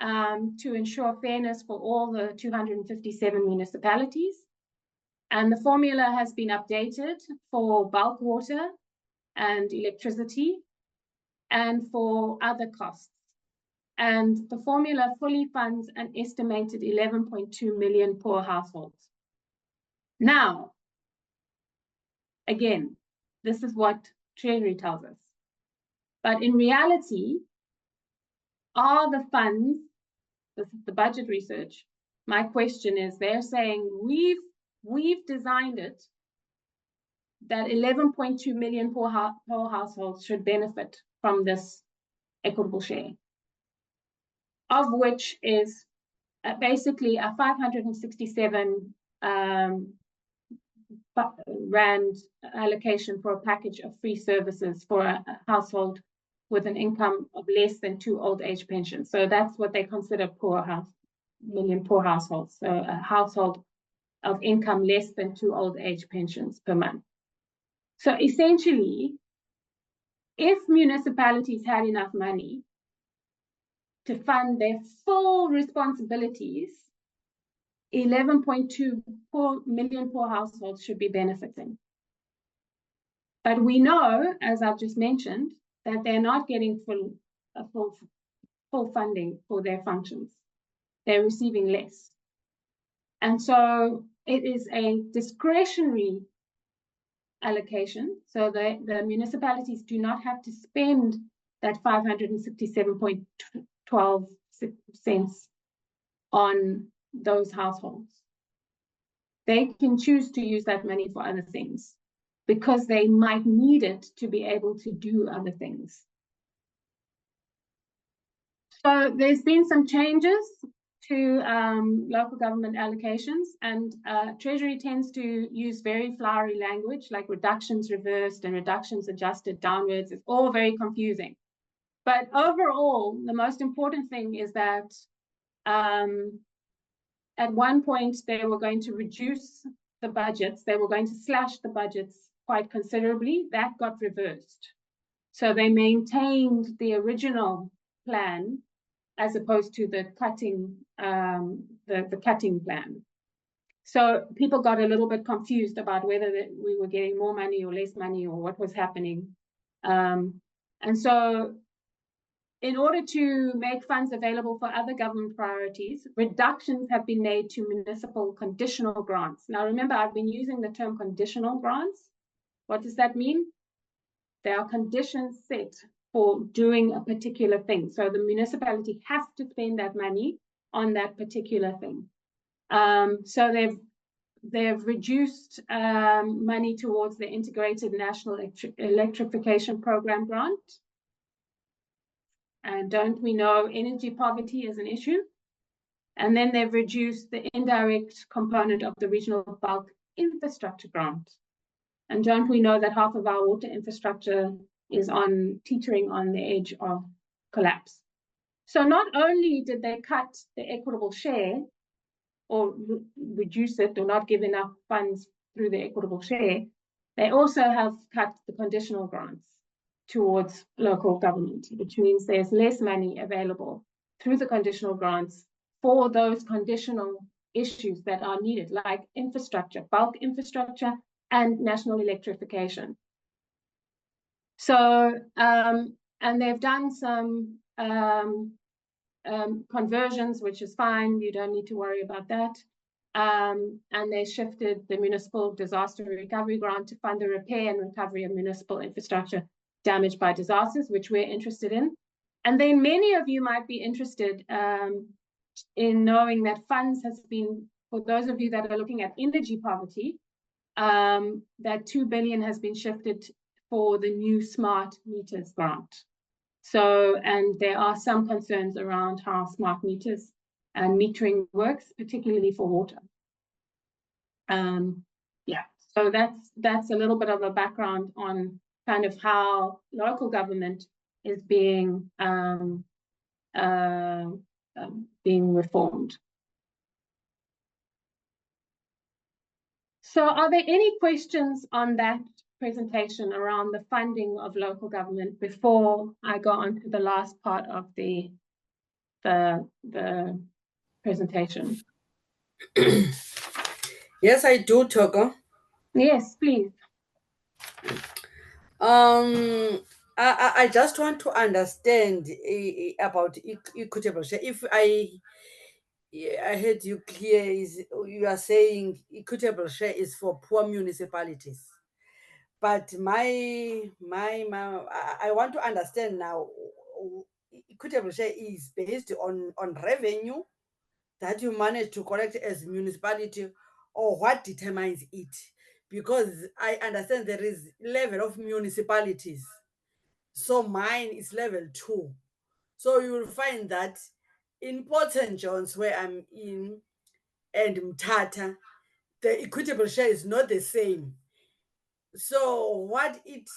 to ensure fairness for all the 257 municipalities. And the formula has been updated for bulk water and electricity and for other costs. And the formula fully funds an estimated 11.2 million poor households. Now, again, this is what Treasury tells us. But in reality, are the funds, this is the budget research, my question is, they're saying we've designed it that 11.2 million poor households should benefit from this equitable share, of which is basically a 567 Rand allocation for a package of free services for a household with an income of less than 2 old age pensions. So that's what they consider poor households. So a household of income less than 2 old age pensions per month. So essentially, if municipalities had enough money to fund their full responsibilities, 11.2 million poor households should be benefiting. But we know, as I've just mentioned, that they're not getting full funding for their functions. They're receiving less. And so it is a discretionary allocation. So the municipalities do not have to spend that 567.12 cents on those households. They can choose to use that money for other things because they might need it to be able to do other things. So there's been some changes to local government allocations, and Treasury tends to use very flowery language like reductions reversed and reductions adjusted downwards. It's all very confusing. But overall, the most important thing is that at one point they were going to reduce the budgets. They were going to slash the budgets quite considerably. That got reversed. So they maintained the original plan as opposed to the cutting plan. So people got a little bit confused about whether we were getting more money or less money or what was happening. And so in order to make funds available for other government priorities, reductions have been made to municipal conditional grants. Now, remember, I've been using the term conditional grants. What does that mean? There are conditions set for doing a particular thing. So the municipality has to spend that money on that particular thing. So they've reduced money towards the Integrated National Electrification Program grant. And don't we know energy poverty is an issue? And then they've reduced the indirect component of the regional bulk infrastructure grant. And don't we know that half of our water infrastructure is teetering on the edge of collapse? So not only did they cut the equitable share or reduce it or not give enough funds through the equitable share, they also have cut the conditional grants towards local government, which means there's less money available through the conditional grants for those conditional issues that are needed, like infrastructure, bulk infrastructure, and national electrification. So, and they've done some conversions, which is fine. You don't need to worry about that. And they shifted the municipal disaster recovery grant to fund the repair and recovery of municipal infrastructure damaged by disasters, which we're interested in. And then many of you might be interested in knowing that funds has been, for those of you that are looking at energy poverty, that 2 billion has been shifted for the new smart meters grant. So, and there are some concerns around how smart meters and metering works, particularly for water. Yeah, so that's a little bit of a background on kind of how local government is being reformed. So are there any questions on that presentation around the funding of local government before I go on to the last part of the presentation?
Yes, I do, Thoko.
Yes, please.
I just want to understand about equitable share. If I heard you clear, is you are saying equitable share is for poor municipalities. But I want to understand now, equitable share is based on revenue that you manage to collect as municipality, or what determines it? Because I understand there is level of municipalities. So mine is level 2. So you will find that in Port St. John's, where I'm in, and Mthatha, the equitable share is not the same. So what it's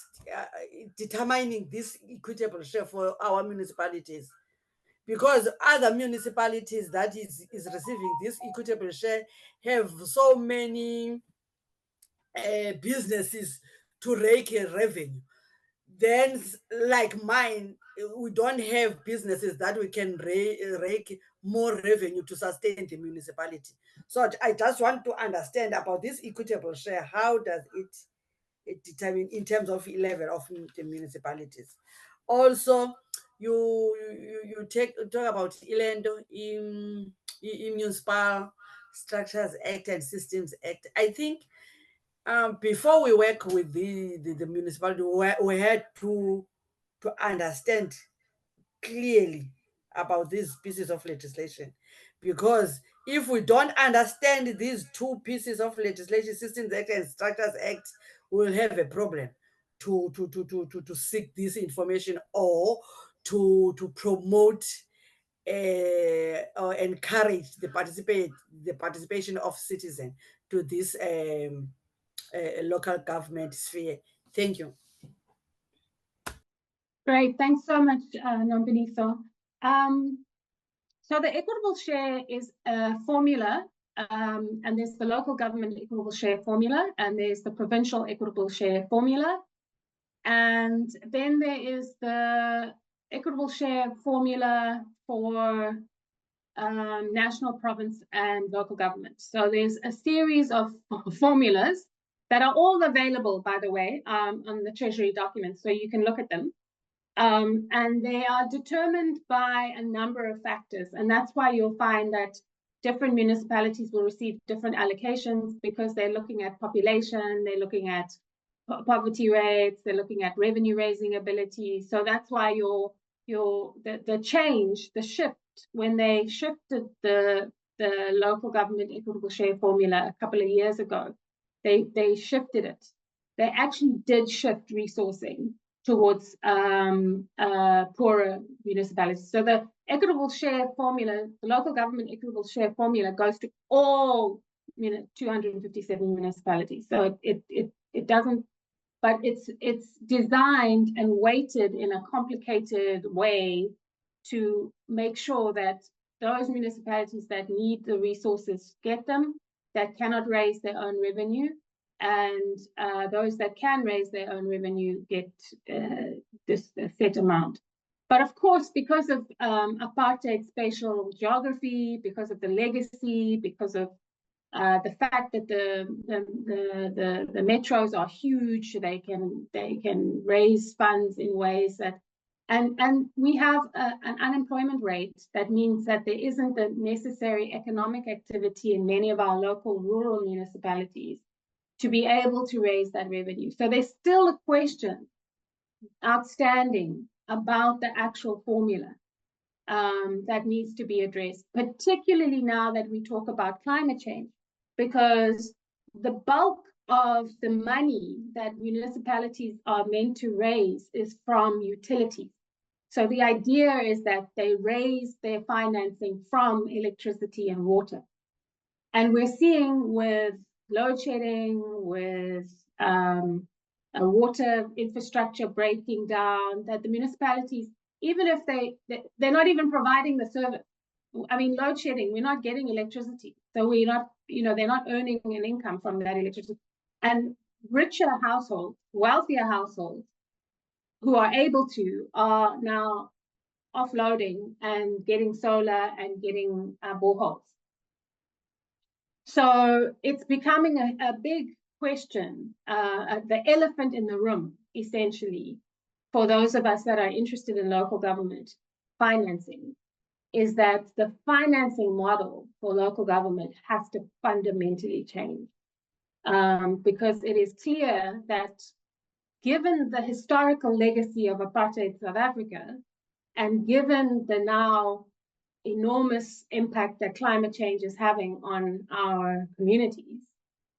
determining this equitable share for our municipalities? Because other municipalities that is receiving this equitable share have so many businesses to rake a revenue. Then, like mine, we don't have businesses that we can rake more revenue to sustain the municipality. So I just want to understand about this equitable share. How does it determine in terms of level of the municipalities? Also, you talk about Ilendo in Municipal Structures Act and Systems Act. I think before we work with the municipality, we had to understand clearly about these pieces of legislation, because if we don't understand these two pieces of legislation, Systems Act and Structures Act, we'll have a problem to seek this information, or to promote or encourage the participation of citizens to this local government sphere. Thank you.
Great, thanks so much, Nombiniso. So the equitable share is a formula, and there's the local government equitable share formula, and there's the provincial equitable share formula. And then there is the equitable share formula for national, province, and local government. So there's a series of formulas that are all available, by the way, on the Treasury documents, so you can look at them. And they are determined by a number of factors. And that's why you'll find that different municipalities will receive different allocations, because they're looking at population, they're looking at poverty rates, they're looking at revenue raising ability. So that's why the change, the shift, when they shifted the local government equitable share formula a couple of years ago, they shifted it. They actually did shift resourcing towards poorer municipalities. So the equitable share formula, the local government equitable share formula, goes to all 257 municipalities. So it doesn't, but it's designed and weighted in a complicated way to make sure that those municipalities that need the resources get them, that cannot raise their own revenue, and those that can raise their own revenue get this set amount. But of course, because of apartheid spatial geography, because of the legacy, because of the fact that the metros are huge, they can raise funds in ways that, and we have an unemployment rate that means that there isn't the necessary economic activity in many of our local rural municipalities to be able to raise that revenue. So there's still a question outstanding about the actual formula that needs to be addressed, particularly now that we talk about climate change, because the bulk of the money that municipalities are meant to raise is from utilities. So the idea is that they raise their financing from electricity and water. And we're seeing with load shedding, with a water infrastructure breaking down, that the municipalities, even if they're not even providing the service. I mean, load shedding, we're not getting electricity. So we're not, they're not earning an income from that electricity. And richer households, wealthier households who are able to are now offloading and getting solar and getting boreholes. So it's becoming a big question, the elephant in the room, essentially, for those of us that are interested in local government financing, is that the financing model for local government has to fundamentally change. Because it is clear that given the historical legacy of apartheid South Africa, and given the now enormous impact that climate change is having on our communities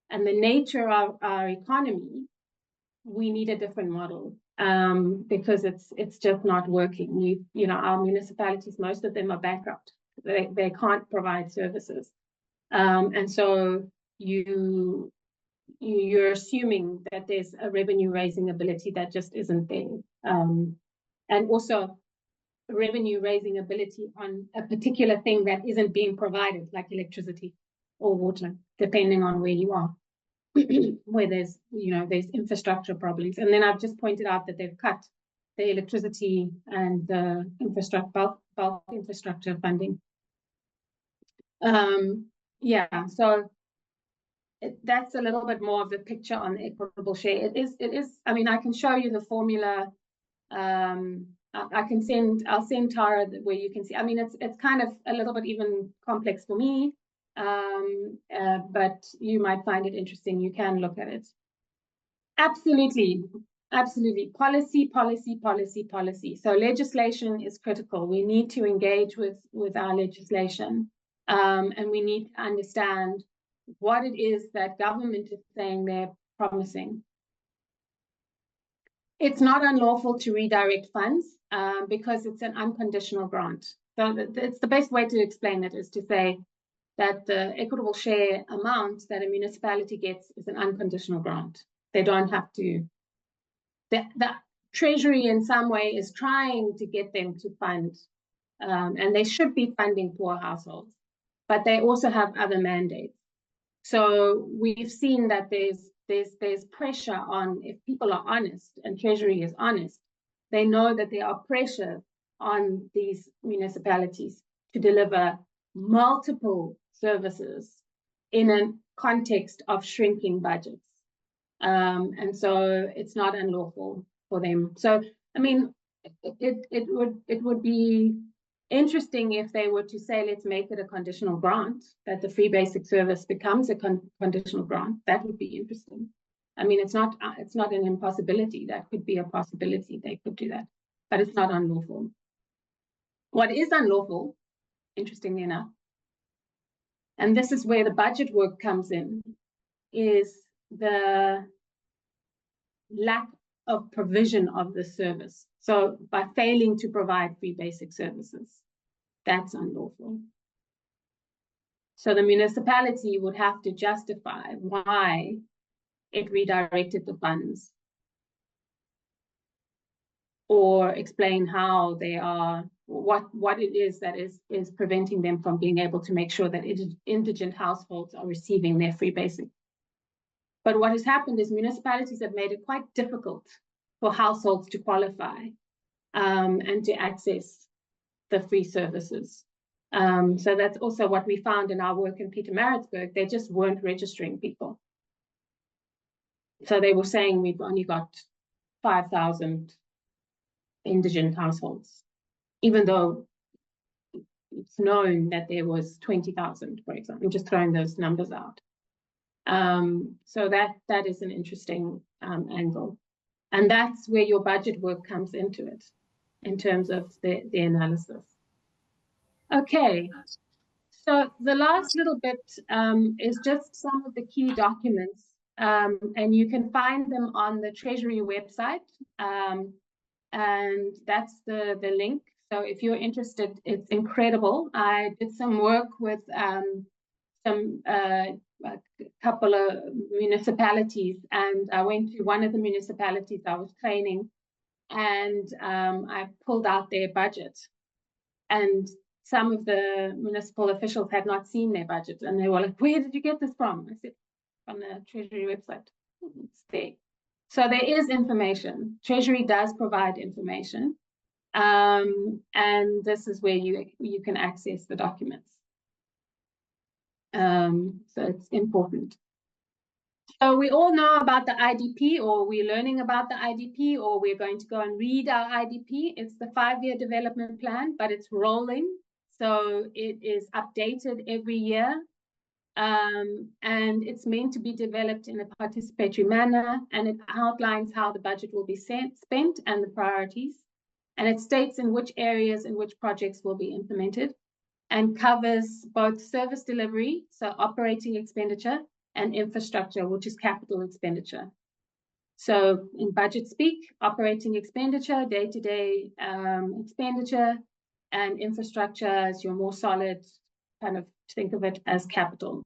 and the nature of our economy, we need a different model, because it's just not working. Our municipalities, most of them are bankrupt. They can't provide services, and so you're assuming that there's a revenue raising ability that just isn't there, and also revenue raising ability on a particular thing that isn't being provided, like electricity or water, depending on where you are, where there's infrastructure problems. And then I've just pointed out that they've cut the electricity and the bulk infrastructure funding. So that's a little bit more of the picture on the equitable share. It is. I mean, I can show you the formula. I'll send Tara where you can see. I mean, it's kind of a little bit even complex for me, but you might find it interesting. You can look at it. Absolutely. Policy. So legislation is critical. We need to engage with our legislation, and we need to understand what it is that government is saying they're promising. It's not unlawful to redirect funds, because it's an unconditional grant. So it's the best way to explain it is to say that the equitable share amount that a municipality gets is an unconditional grant. They don't have to. The Treasury in some way is trying to get them to fund, and they should be funding poor households, but they also have other mandates. So we've seen that there's pressure on, if people are honest and Treasury is honest, they know that there are pressure on these municipalities to deliver multiple services in a context of shrinking budgets. And so it's not unlawful for them. So, I mean, it would be interesting if they were to say, let's make it a conditional grant, that the free basic service becomes a conditional grant. That would be interesting. I mean, it's not an impossibility. That could be a possibility. They could do that, but it's not unlawful. What is unlawful, interestingly enough, and this is where the budget work comes in, is the lack of provision of the service. So by failing to provide free basic services, that's unlawful. So the municipality would have to justify why it redirected the funds, or explain how they are, what it is that is preventing them from being able to make sure that indigent households are receiving their free basic. But what has happened is municipalities have made it quite difficult for households to qualify and to access the free services. So that's also what we found in our work in Pietermaritzburg. They just weren't registering people. So they were saying we've only got 5,000 indigent households, even though it's known that there was 20,000, for example. I'm just throwing those numbers out. So that is an interesting angle. And that's where your budget work comes into it, in terms of the analysis. Okay, so the last little bit is just some of the key documents And you can find them on the Treasury website. And that's the link. So if you're interested, it's incredible. I did some work with a couple of municipalities, and I went to one of the municipalities I was training, and I pulled out their budget, and some of the municipal officials had not seen their budget, and they were like, "Where did you get this from?" I said, "On the Treasury website." It's there. So there is information. Treasury does provide information, and this is where you can access the documents. So it's important. So we all know about the IDP, or we're learning about the IDP, or we're going to go and read our IDP. It's the 5-year development plan, but it's rolling. So it is updated every year. And it's meant to be developed in a participatory manner, and it outlines how the budget will be spent and the priorities. And it states in which areas and which projects will be implemented, and covers both service delivery, so operating expenditure, and infrastructure, which is capital expenditure. So in budget speak, operating expenditure, day-to-day expenditure, and infrastructure is your more solid, kind of think of it as capital.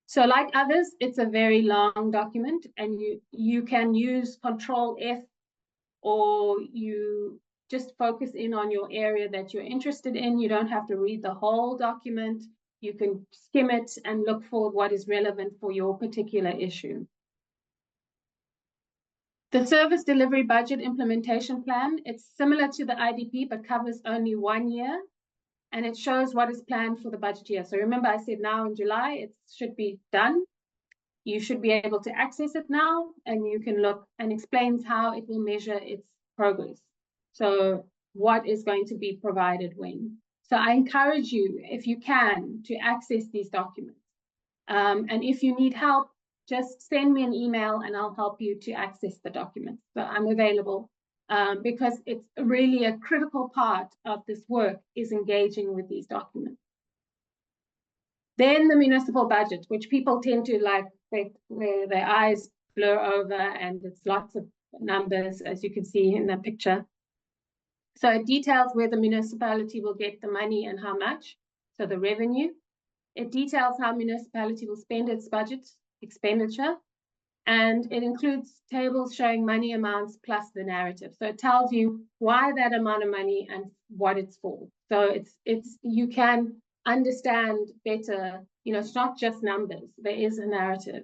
So like others, it's a very long document, and you can use Control F, or you just focus in on your area that you're interested in. You don't have to read the whole document. You can skim it and look for what is relevant for your particular issue. The Service Delivery Budget Implementation Plan, it's similar to the IDP, but covers only 1 year, and it shows what is planned for the budget year. So remember, I said now in July, it should be done. You should be able to access it now, and you can look, and explains how it will measure its progress. So what is going to be provided when. So I encourage you, if you can, to access these documents. And if you need help, just send me an email and I'll help you to access the documents. So I'm available, because it's really a critical part of this work is engaging with these documents. Then the municipal budget, which people tend to like, where their eyes blur over, and it's lots of numbers, as you can see in the picture. So it details where the municipality will get the money and how much, so the revenue. It details how municipality will spend its budget expenditure, and it includes tables showing money amounts plus the narrative. So it tells you why that amount of money and what it's for. So it's you can understand better, it's not just numbers, there is a narrative.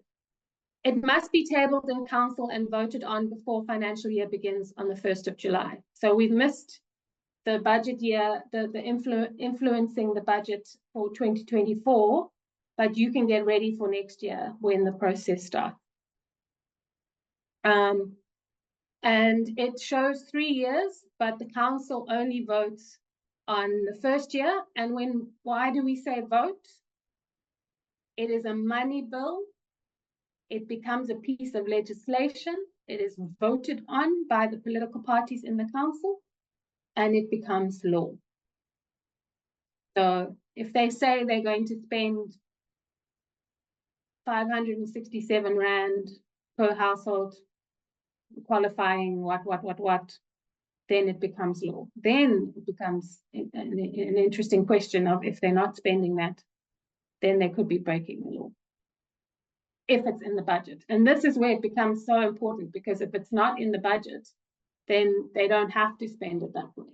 It must be tabled in council and voted on before financial year begins on the 1st of July. So we've missed the budget year, influencing the budget for 2024, but you can get ready for next year when the process starts. And it shows 3 years, but the council only votes on the first year. And why do we say vote? It is a money bill. It becomes a piece of legislation. It is voted on by the political parties in the council, and it becomes law. So if they say they're going to spend 567 Rand per household, qualifying what, then it becomes law. Then it becomes an interesting question of, if they're not spending that, then they could be breaking the law, if it's in the budget. And this is where it becomes so important, because if it's not in the budget, then they don't have to spend it that way.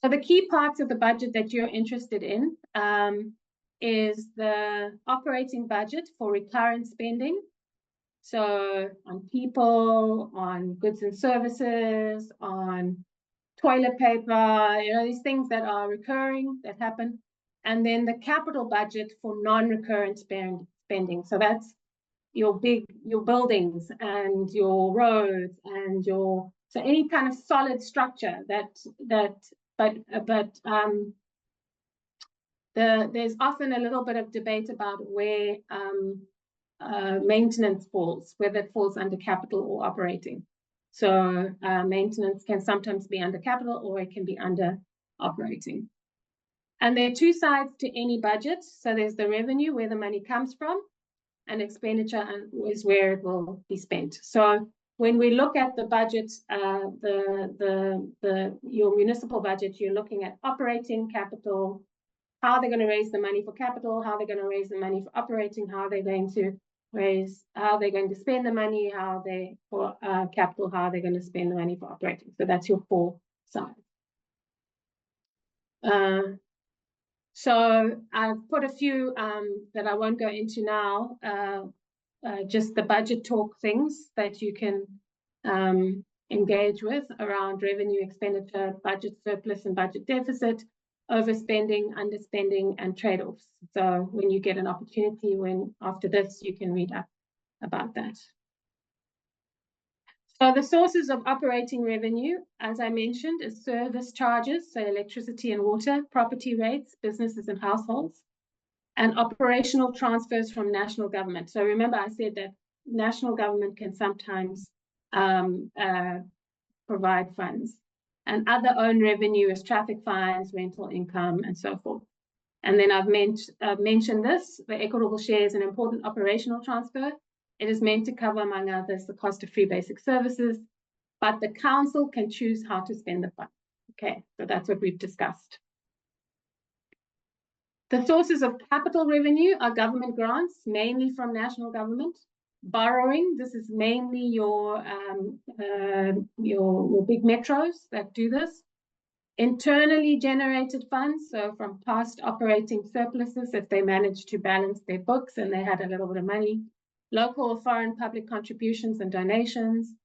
So the key parts of the budget that you're interested in is the operating budget for recurrent spending. So on people, on goods and services, on toilet paper, these things that are recurring, that happen. And then the capital budget for non-recurrent spending. So that's your buildings and your roads and so any kind of solid structure there's often a little bit of debate about where maintenance falls, whether it falls under capital or operating. So maintenance can sometimes be under capital, or it can be under operating. And there are two sides to any budget. So there's the revenue, where the money comes from, and expenditure is where it will be spent. So when we look at the budget, your municipal budget, you're looking at operating capital, how they're going to raise the money for capital, how they're going to raise the money for operating, how they're going to spend the money, for capital, how they're going to spend the money for operating. So that's your 4 sides. So I've put a few that I won't go into now, just the budget talk things that you can engage with around revenue, expenditure, budget surplus and budget deficit, overspending, underspending, and trade-offs. So when you get an opportunity, after this, you can read up about that. So the sources of operating revenue, as I mentioned, is service charges, so electricity and water, property rates, businesses and households, and operational transfers from national government. So remember I said that national government can sometimes provide funds. And other own revenue is traffic fines, rental income, and so forth. And then I've mentioned this, the equitable share is an important operational transfer. It is meant to cover, among others, the cost of free basic services, but the council can choose how to spend the fund. Okay, so that's what we've discussed. The sources of capital revenue are government grants, mainly from national government. Borrowing, this is mainly your big metros that do this. Internally generated funds, so from past operating surpluses, if they managed to balance their books and they had a little bit of money. Local or foreign public contributions and donations.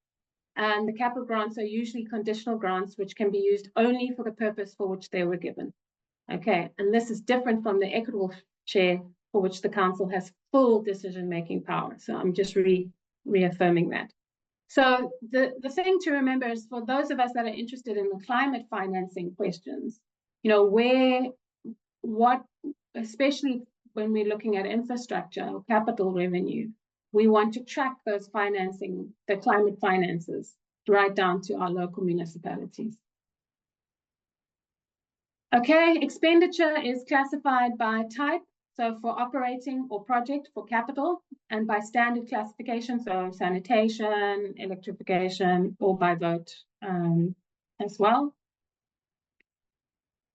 And the capital grants are usually conditional grants, which can be used only for the purpose for which they were given. Okay, and this is different from the equitable share, for which the council has full decision-making power. So I'm just reaffirming that. So the thing to remember is, for those of us that are interested in the climate financing questions, especially when we're looking at infrastructure or capital revenue, we want to track those the climate finances right down to our local municipalities. Okay, expenditure is classified by type. So for operating or project for capital, and by standard classification, so sanitation, electrification, or by vote as well.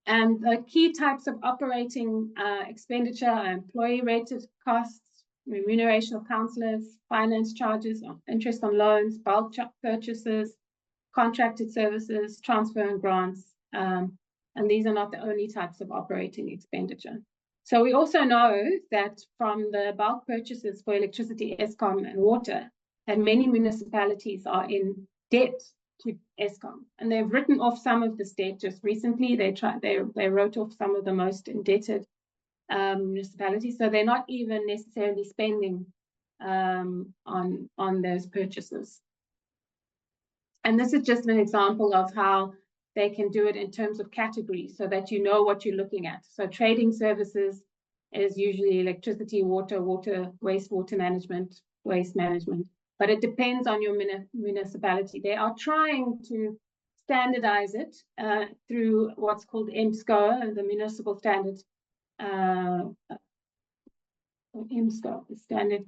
And the key types of operating expenditure are employee-rated costs, remuneration of councillors, finance charges, interest on loans, bulk purchases, contracted services, transfer and grants. And these are not the only types of operating expenditure. So we also know that from the bulk purchases for electricity, Eskom, and water, that many municipalities are in debt to Eskom, and they've written off some of this debt just recently. They wrote off some of the most indebted municipalities, so they're not even necessarily spending on those purchases. And this is just an example of how they can do it in terms of categories, so that you know what you're looking at. So trading services is usually electricity, water, wastewater management, waste management, but it depends on your municipality. They are trying to standardize it through what's called MSCO, the municipal standard, MSCO, the standard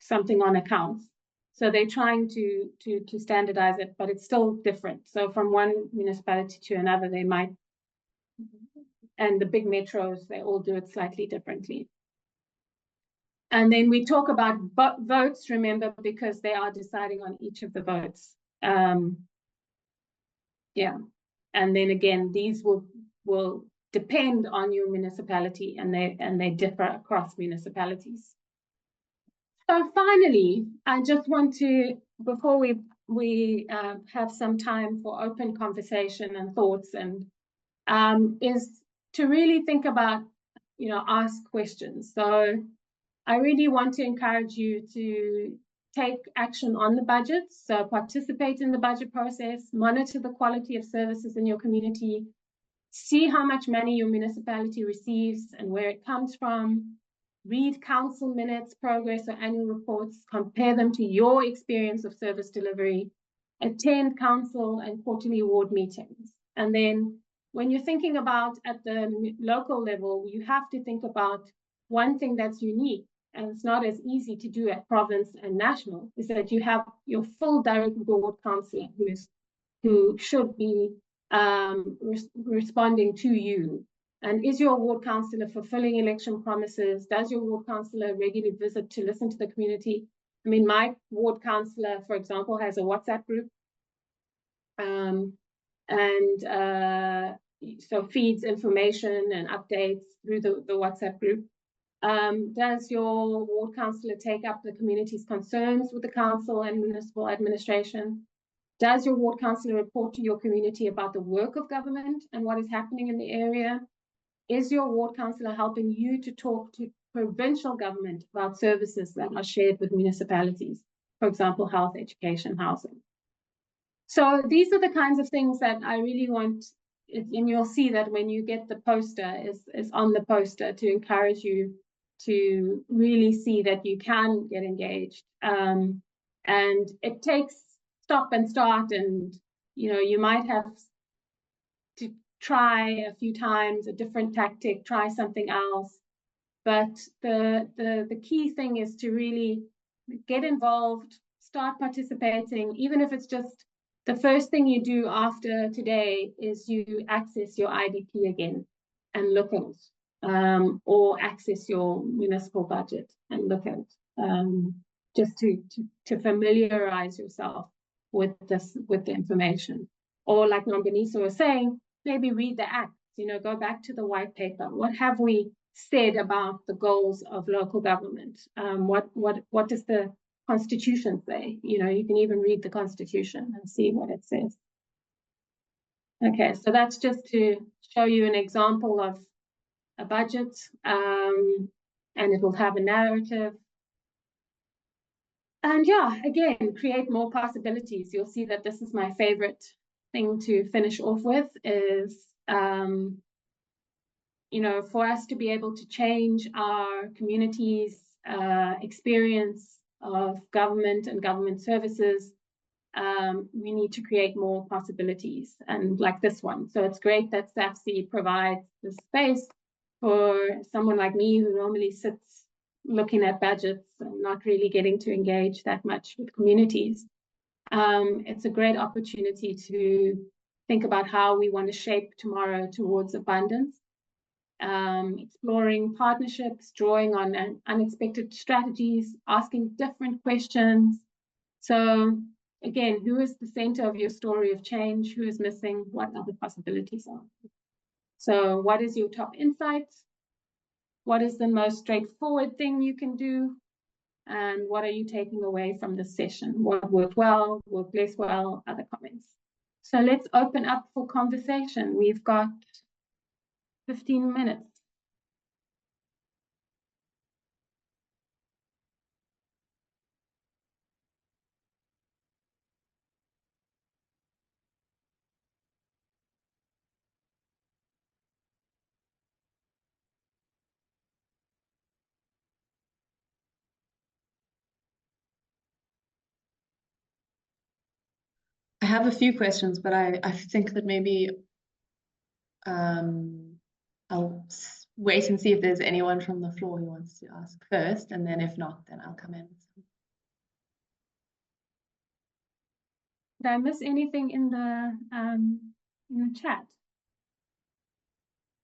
something on accounts. So they're trying to standardize it, but it's still different. So from one municipality to another, they might, and the big metros, they all do it slightly differently. And then we talk about votes, remember, because they are deciding on each of the votes. Yeah, and then again, these will depend on your municipality, and they differ across municipalities. So finally, I just want to, before we have some time for open conversation and thoughts, and is to really think about, ask questions. So I really want to encourage you to take action on the budget. So participate in the budget process, monitor the quality of services in your community, see how much money your municipality receives and where it comes from. Read council minutes, progress, or annual reports, compare them to your experience of service delivery, attend council and quarterly ward meetings. And then when you're thinking about at the local level, you have to think about one thing that's unique and it's not as easy to do at province and national, is that you have your full direct ward councillor who should be responding to you. And is your ward councillor fulfilling election promises? Does your ward councillor regularly visit to listen to the community? I mean, my ward councillor, for example, has a WhatsApp group. So feeds information and updates through the WhatsApp group. Does your ward councillor take up the community's concerns with the council and municipal administration? Does your ward councillor report to your community about the work of government and what is happening in the area? Is your ward councillor helping you to talk to provincial government about services that are shared with municipalities? For example, health, education, housing. So these are the kinds of things that I really want, and you'll see that when you get the poster, is on the poster to encourage you to really see that you can get engaged. And it takes stop and start, and you might have to try a few times a different tactic, try something else. But the key thing is to really get involved, start participating, even if it's just the first thing you do after today is you access your IDP again and look at it, or access your municipal budget and look at it, just to familiarize yourself with the information. Or like Nombaniso was saying, maybe read the act, go back to the white paper. What have we said about the goals of local government? What does the Constitution say? You can even read the Constitution and see what it says. Okay, so that's just to show you an example of a budget, and it will have a narrative. And yeah, again, create more possibilities. You'll see that this is my favorite thing to finish off with is, for us to be able to change our community's experience of government and government services, we need to create more possibilities, and like this one. So it's great that SAFC provides the space for someone like me who normally sits looking at budgets and not really getting to engage that much with communities. It's a great opportunity to think about how we want to shape tomorrow towards abundance. Exploring partnerships, drawing on unexpected strategies, asking different questions. So again, who is the center of your story of change? Who is missing? What other possibilities are? So what is your top insights? What is the most straightforward thing you can do? And what are you taking away from this session? What worked well, worked less well, other comments. So let's open up for conversation. We've got 15 minutes.
I have a few questions, but I think that maybe I'll wait and see if there's anyone from the floor who wants to ask first, and then if not, then I'll come in.
Did I miss anything in the chat?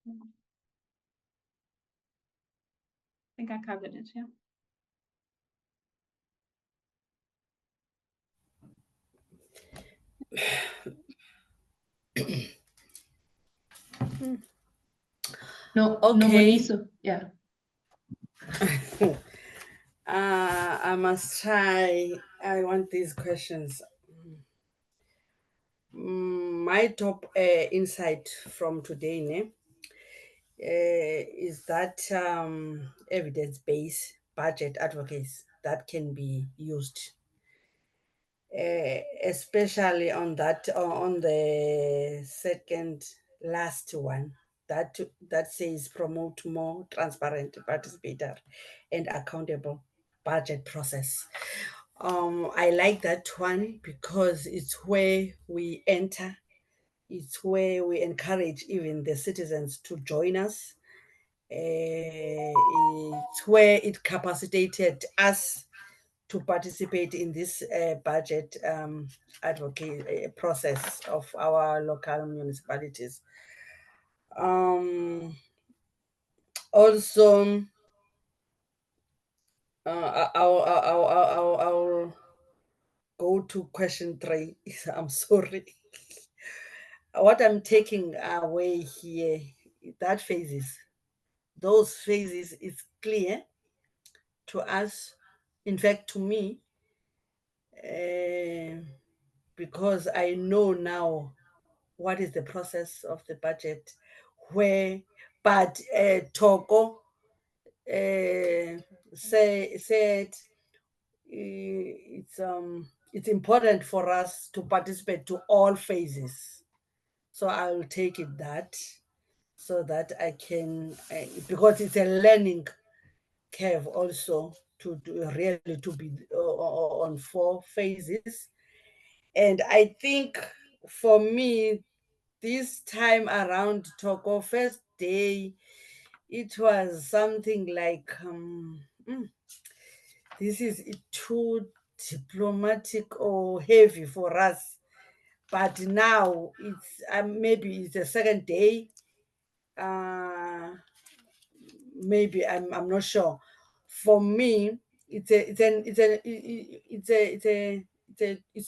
I think I covered it, yeah.
No,
okay.
Yeah.
I must try. I want these questions. My top insight from today is that evidence-based budget advocacy that can be used, especially on the second last one that says promote more transparent, participator, and accountable budget process. I like that one because it's where we enter. It's where we encourage even the citizens to join us. It's where it capacitated us to participate in this budget advocate process of our local municipalities. Also, I'll go to question 3. I'm sorry. What I'm taking away here, that phases, those phases is clear to us, in fact, to me, because I know now what is the process of the budget, where, but Thoko said it's important for us to participate to all phases. So I'll take it that, so that I can, because it's a learning curve also to really to be on 4 phases. And I think for me, this time around, Thoko, first day, it was something like, this is too diplomatic or heavy for us. But now it's maybe it's the second day. Maybe I'm not sure. For me, it's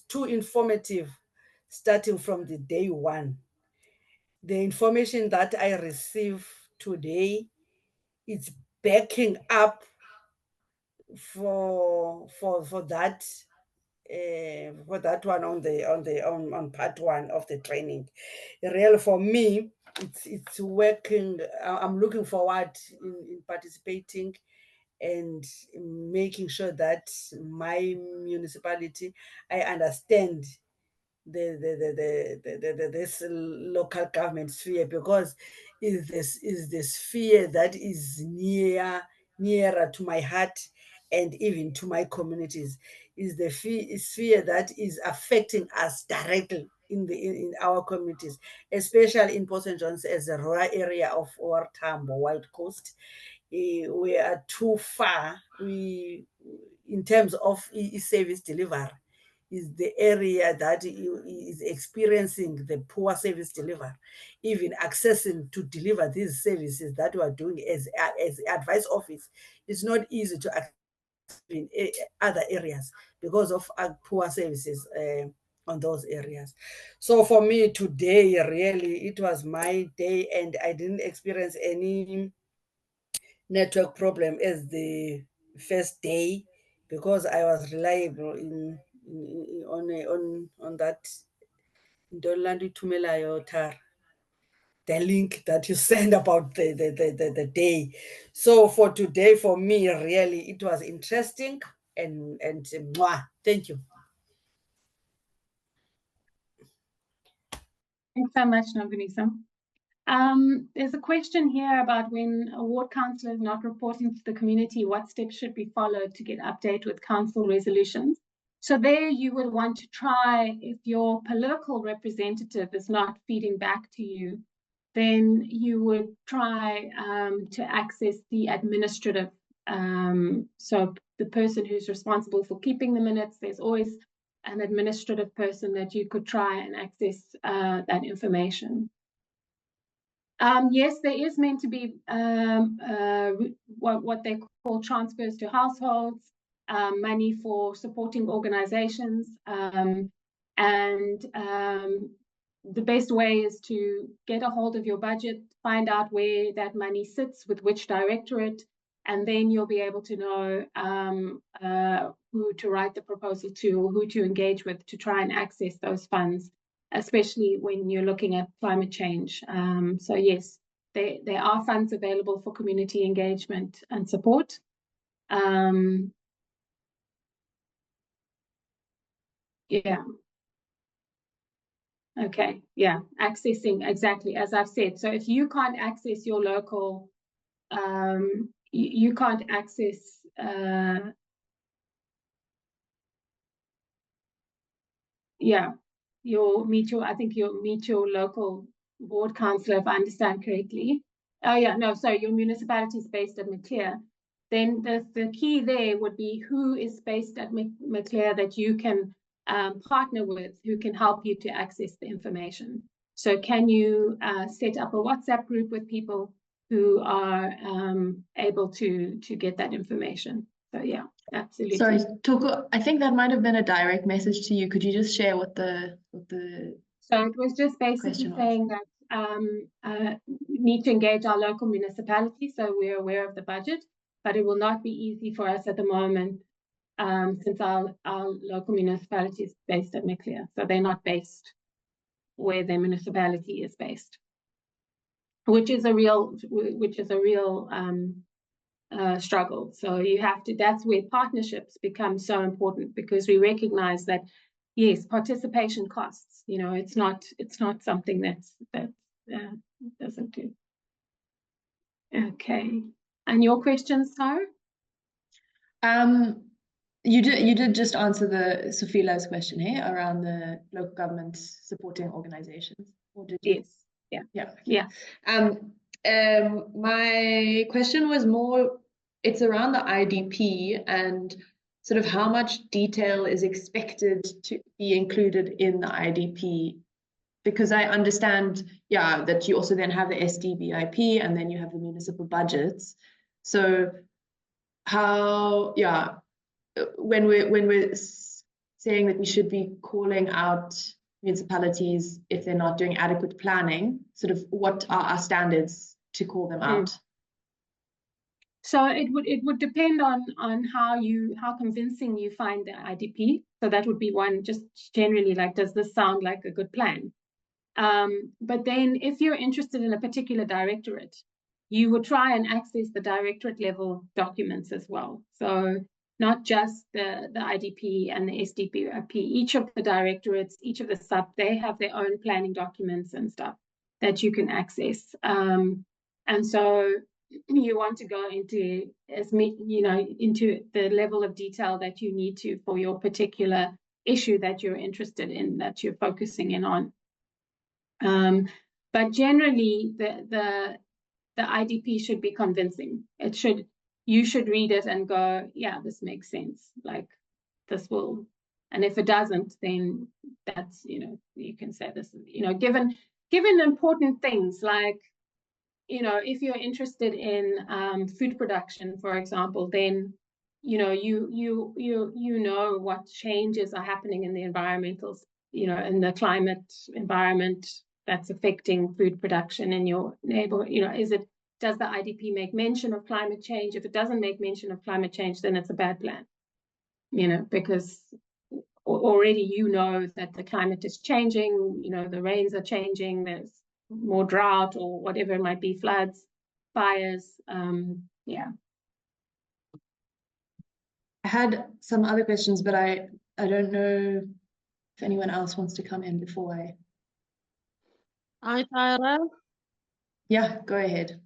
too informative, starting from the day one. The information that I receive today, it's backing up for that one on part 1 of the training. Really, for me, it's working. I'm looking forward in participating and making sure that my municipality, I understand this local government sphere, because is the sphere that is nearer to my heart and even to my communities, is the sphere that is affecting us directly in our communities, especially in Port St. John's as a rural area of our Tambo White Coast. We are too far. In terms of service delivery, is the area that is experiencing the poor service delivery. Even accessing to deliver these services that we are doing as advice office, it's not easy to access in other areas because of poor services on those areas. So for me today, really, it was my day, and I didn't experience any network problem as the first day, because I was reliable on that the link that you send about the day. So for today, for me, really, it was interesting, and thank you.
Thanks so much, Nobunisa. There's a question here about when a ward councillor is not reporting to the community, what steps should be followed to get update with council resolutions. So there you would want to try, if your political representative is not feeding back to you, then you would try to access the administrative. So the person who's responsible for keeping the minutes, there's always an administrative person that you could try and access that information. Yes, there is meant to be what they call transfers to households, money for supporting organizations, and the best way is to get a hold of your budget, find out where that money sits, with which directorate, and then you'll be able to know who to write the proposal to, or who to engage with to try and access those funds, especially when you're looking at climate change. So yes, there are funds available for community engagement and support. Yeah. Okay, yeah, accessing, exactly, as I've said. So if you can't access your local, you can't access, yeah, I think you'll meet your local ward councillor, if I understand correctly. Oh yeah, no, sorry, your municipality is based at Maclear. then the key there would be who is based at Maclear that you can partner with, who can help you to access the information. So can you set up a WhatsApp group with people who are able to get that information? So yeah, absolutely.
Sorry, Toko, I think that might have been a direct message to you. Could you just share what the
So it was just basically saying that need to engage our local municipality, so we're aware of the budget, but it will not be easy for us at the moment since our local municipality is based at Maclear, so they're not based where their municipality is based, which is a real struggle. So you have to. That's where partnerships become so important, because we recognize that yes, participation costs. You know, it's not something that doesn't do. Okay, and your questions, Sarah?
You did just answer the Sophila's question here around the local government supporting organizations, or did you?
Yes.
Yeah. My question was more, it's around the IDP and sort of how much detail is expected to be included in the IDP, because I understand, that you also then have the SDBIP and then you have the municipal budgets. So how, when we're saying that we should be calling out municipalities if they're not doing adequate planning, sort of what are our standards to call them out?
So it would depend on how convincing you find the IDP. So that would be one, just generally, like, does this sound like a good plan? But then if you're interested in a particular directorate, you would try and access the directorate level documents as well. So not just the IDP and the SDBIP, each of the directorates, each of the sub, they have their own planning documents and stuff that you can access. And so you want to go into into the level of detail that you need to for your particular issue that you're interested in, that you're focusing in on. But generally, the IDP should be convincing. You should read it and go, yeah, this makes sense. Like, this will, and if it doesn't, then that's, you can say this, given important things like, if you're interested in food production, for example, then you know what changes are happening in the environmental, in the climate environment that's affecting food production in your neighborhood. Does the IDP make mention of climate change? If it doesn't make mention of climate change, then it's a bad plan, because already that the climate is changing, the rains are changing, there's more drought or whatever it might be, floods, fires.
I had some other questions, but I don't know if anyone else wants to come in before I...
Hi, Tyra.
Yeah, go ahead.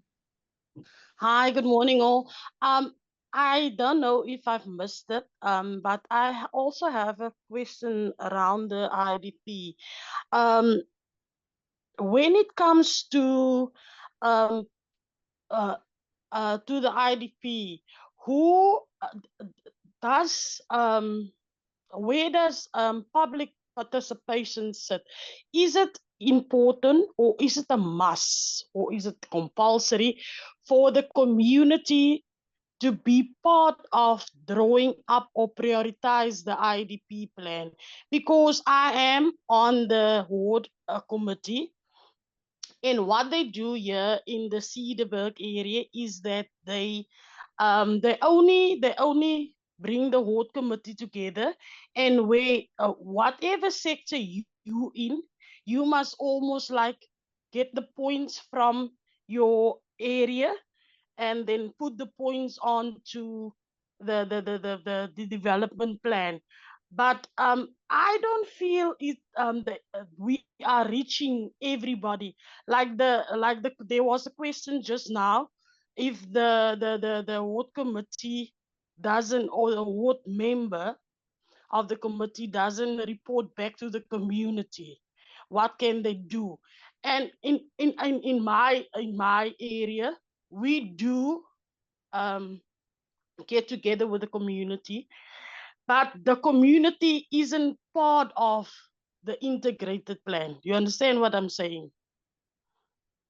Hi, good morning, all. I don't know if I've missed it, but I also have a question around the IDP. When it comes to the IDP, who does where does public participation sit? Is it important, or is it a must, or is it compulsory for the community to be part of drawing up or prioritize the IDP plan? Because I am on the ward committee, and what they do here in the Cedarburg area is that they only bring the ward committee together, and where whatever sector you in, you must almost like get the points from your area and then put the points on to the development plan. But I don't feel it that we are reaching everybody. There was a question just now, if the ward committee doesn't, or the ward member of the committee doesn't report back to the community, what can they do? And in my area, we do get together with the community, but the community isn't part of the integrated plan. You understand what I'm saying?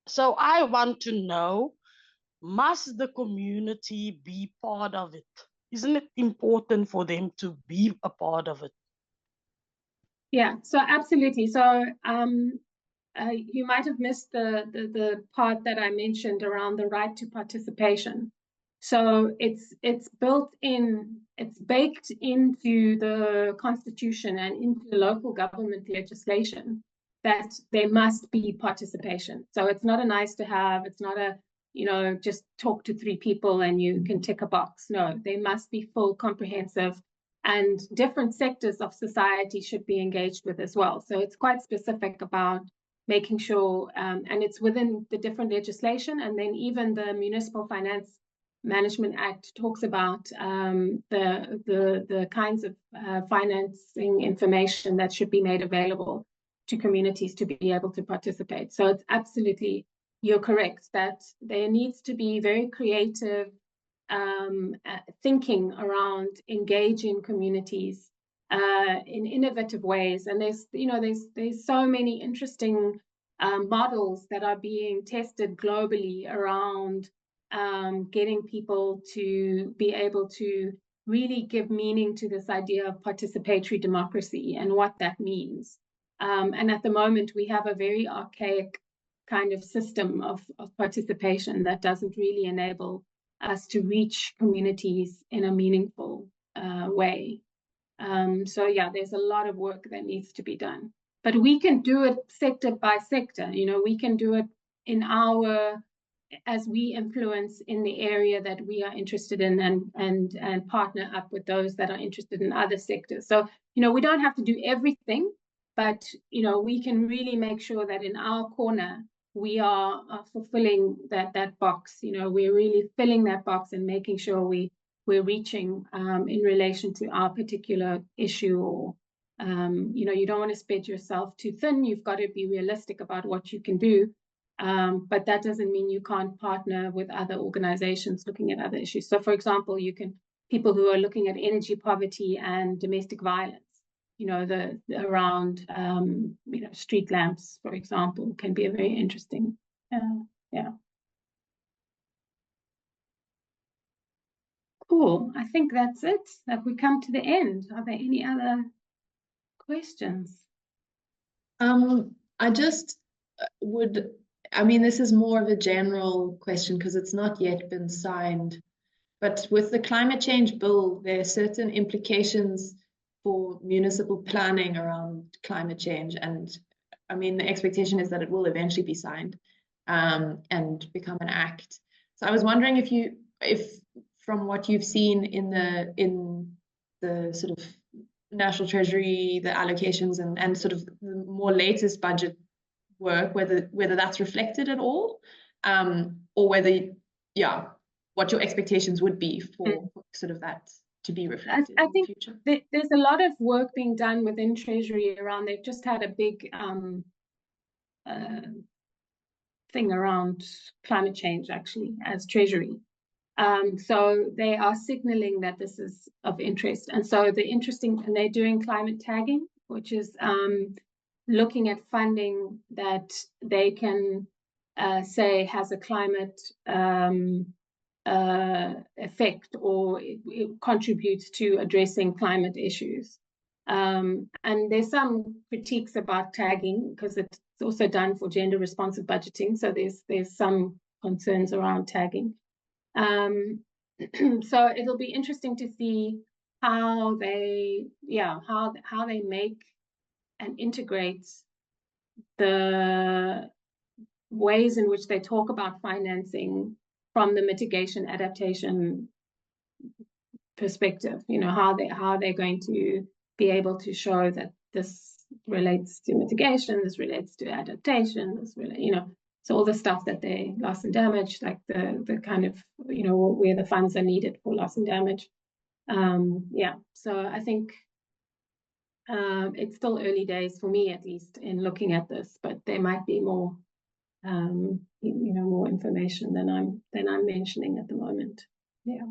So I want to know, must the community be part of it? Isn't it important for them to be a part of it?
Yeah, so absolutely. So you might have missed the part that I mentioned around the right to participation. So it's built in, it's baked into the Constitution and into the local government legislation that there must be participation. So it's not a nice to have, it's not a, just talk to 3 people and you can tick a box. No, they must be full, comprehensive, and different sectors of society should be engaged with as well. So it's quite specific about making sure, and it's within the different legislation, and then even the Municipal Finance Management Act talks about the kinds of financing information that should be made available to communities to be able to participate. So it's absolutely, you're correct, that there needs to be very creative thinking around engaging communities in innovative ways. And there's so many interesting models that are being tested globally around getting people to be able to really give meaning to this idea of participatory democracy and what that means. And at the moment, we have a very archaic kind of system of participation that doesn't really enable us to reach communities in a meaningful way. So yeah, there's a lot of work that needs to be done. But we can do it sector by sector. We can do it as we influence in the area that we are interested in, and partner up with those that are interested in other sectors. So, we don't have to do everything, but, we can really make sure that in our corner, we are fulfilling that box. We're really filling that box and making sure we're reaching in relation to our particular issue, or you don't want to spread yourself too thin. You've got to be realistic about what you can do, but that doesn't mean you can't partner with other organizations looking at other issues. So for example, people who are looking at energy poverty and domestic violence, around street lamps, for example, can be a very interesting. Yeah. Cool. I think that's it. That we come to the end. Are there any other questions?
I just this is more of a general question because it's not yet been signed. But with the climate change bill, there are certain implications for municipal planning around climate change. And the expectation is that it will eventually be signed and become an act. So I was wondering if from what you've seen in the sort of National Treasury, the allocations and sort of the more latest budget work, whether that's reflected at all, or whether, what your expectations would be for sort of that to be reflected
I
in
think
the future.
There's a lot of work being done within Treasury around. They've just had a big thing around climate change, actually, as Treasury. So they are signaling that this is of interest. And so and they're doing climate tagging, which is looking at funding that they can say has a climate effect, or it contributes to addressing climate issues. And there's some critiques about tagging because it's also done for gender responsive budgeting. So there's some concerns around tagging. So it'll be interesting to see how they make and integrate the ways in which they talk about financing from the mitigation adaptation perspective. How they're going to be able to show that this relates to mitigation, this relates to adaptation, this so all the stuff that they loss and damage, like the kind of where the funds are needed for loss and damage. So I think it's still early days for me, at least, in looking at this, but there might be more more information than I'm mentioning at the moment. Yeah.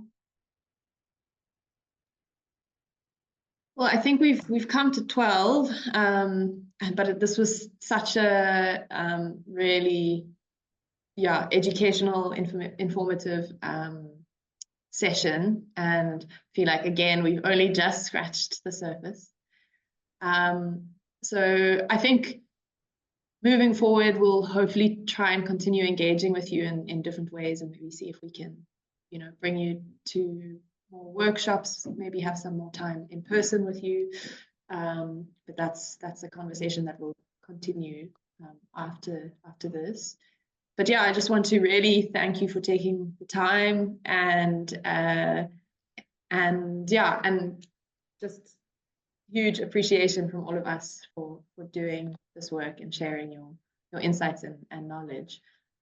Well, I think we've come to 12, but this was such a really, yeah, educational, informative session, and feel like, again, we've only just scratched the surface. So I think moving forward, we'll hopefully try and continue engaging with you in different ways, and maybe see if we can, you know, bring you to more workshops, maybe have some more time in person with you. But that's a conversation that will continue after this. But yeah, I just want to really thank you for taking the time, and yeah, and just huge appreciation from all of us for doing this work and sharing your insights and knowledge.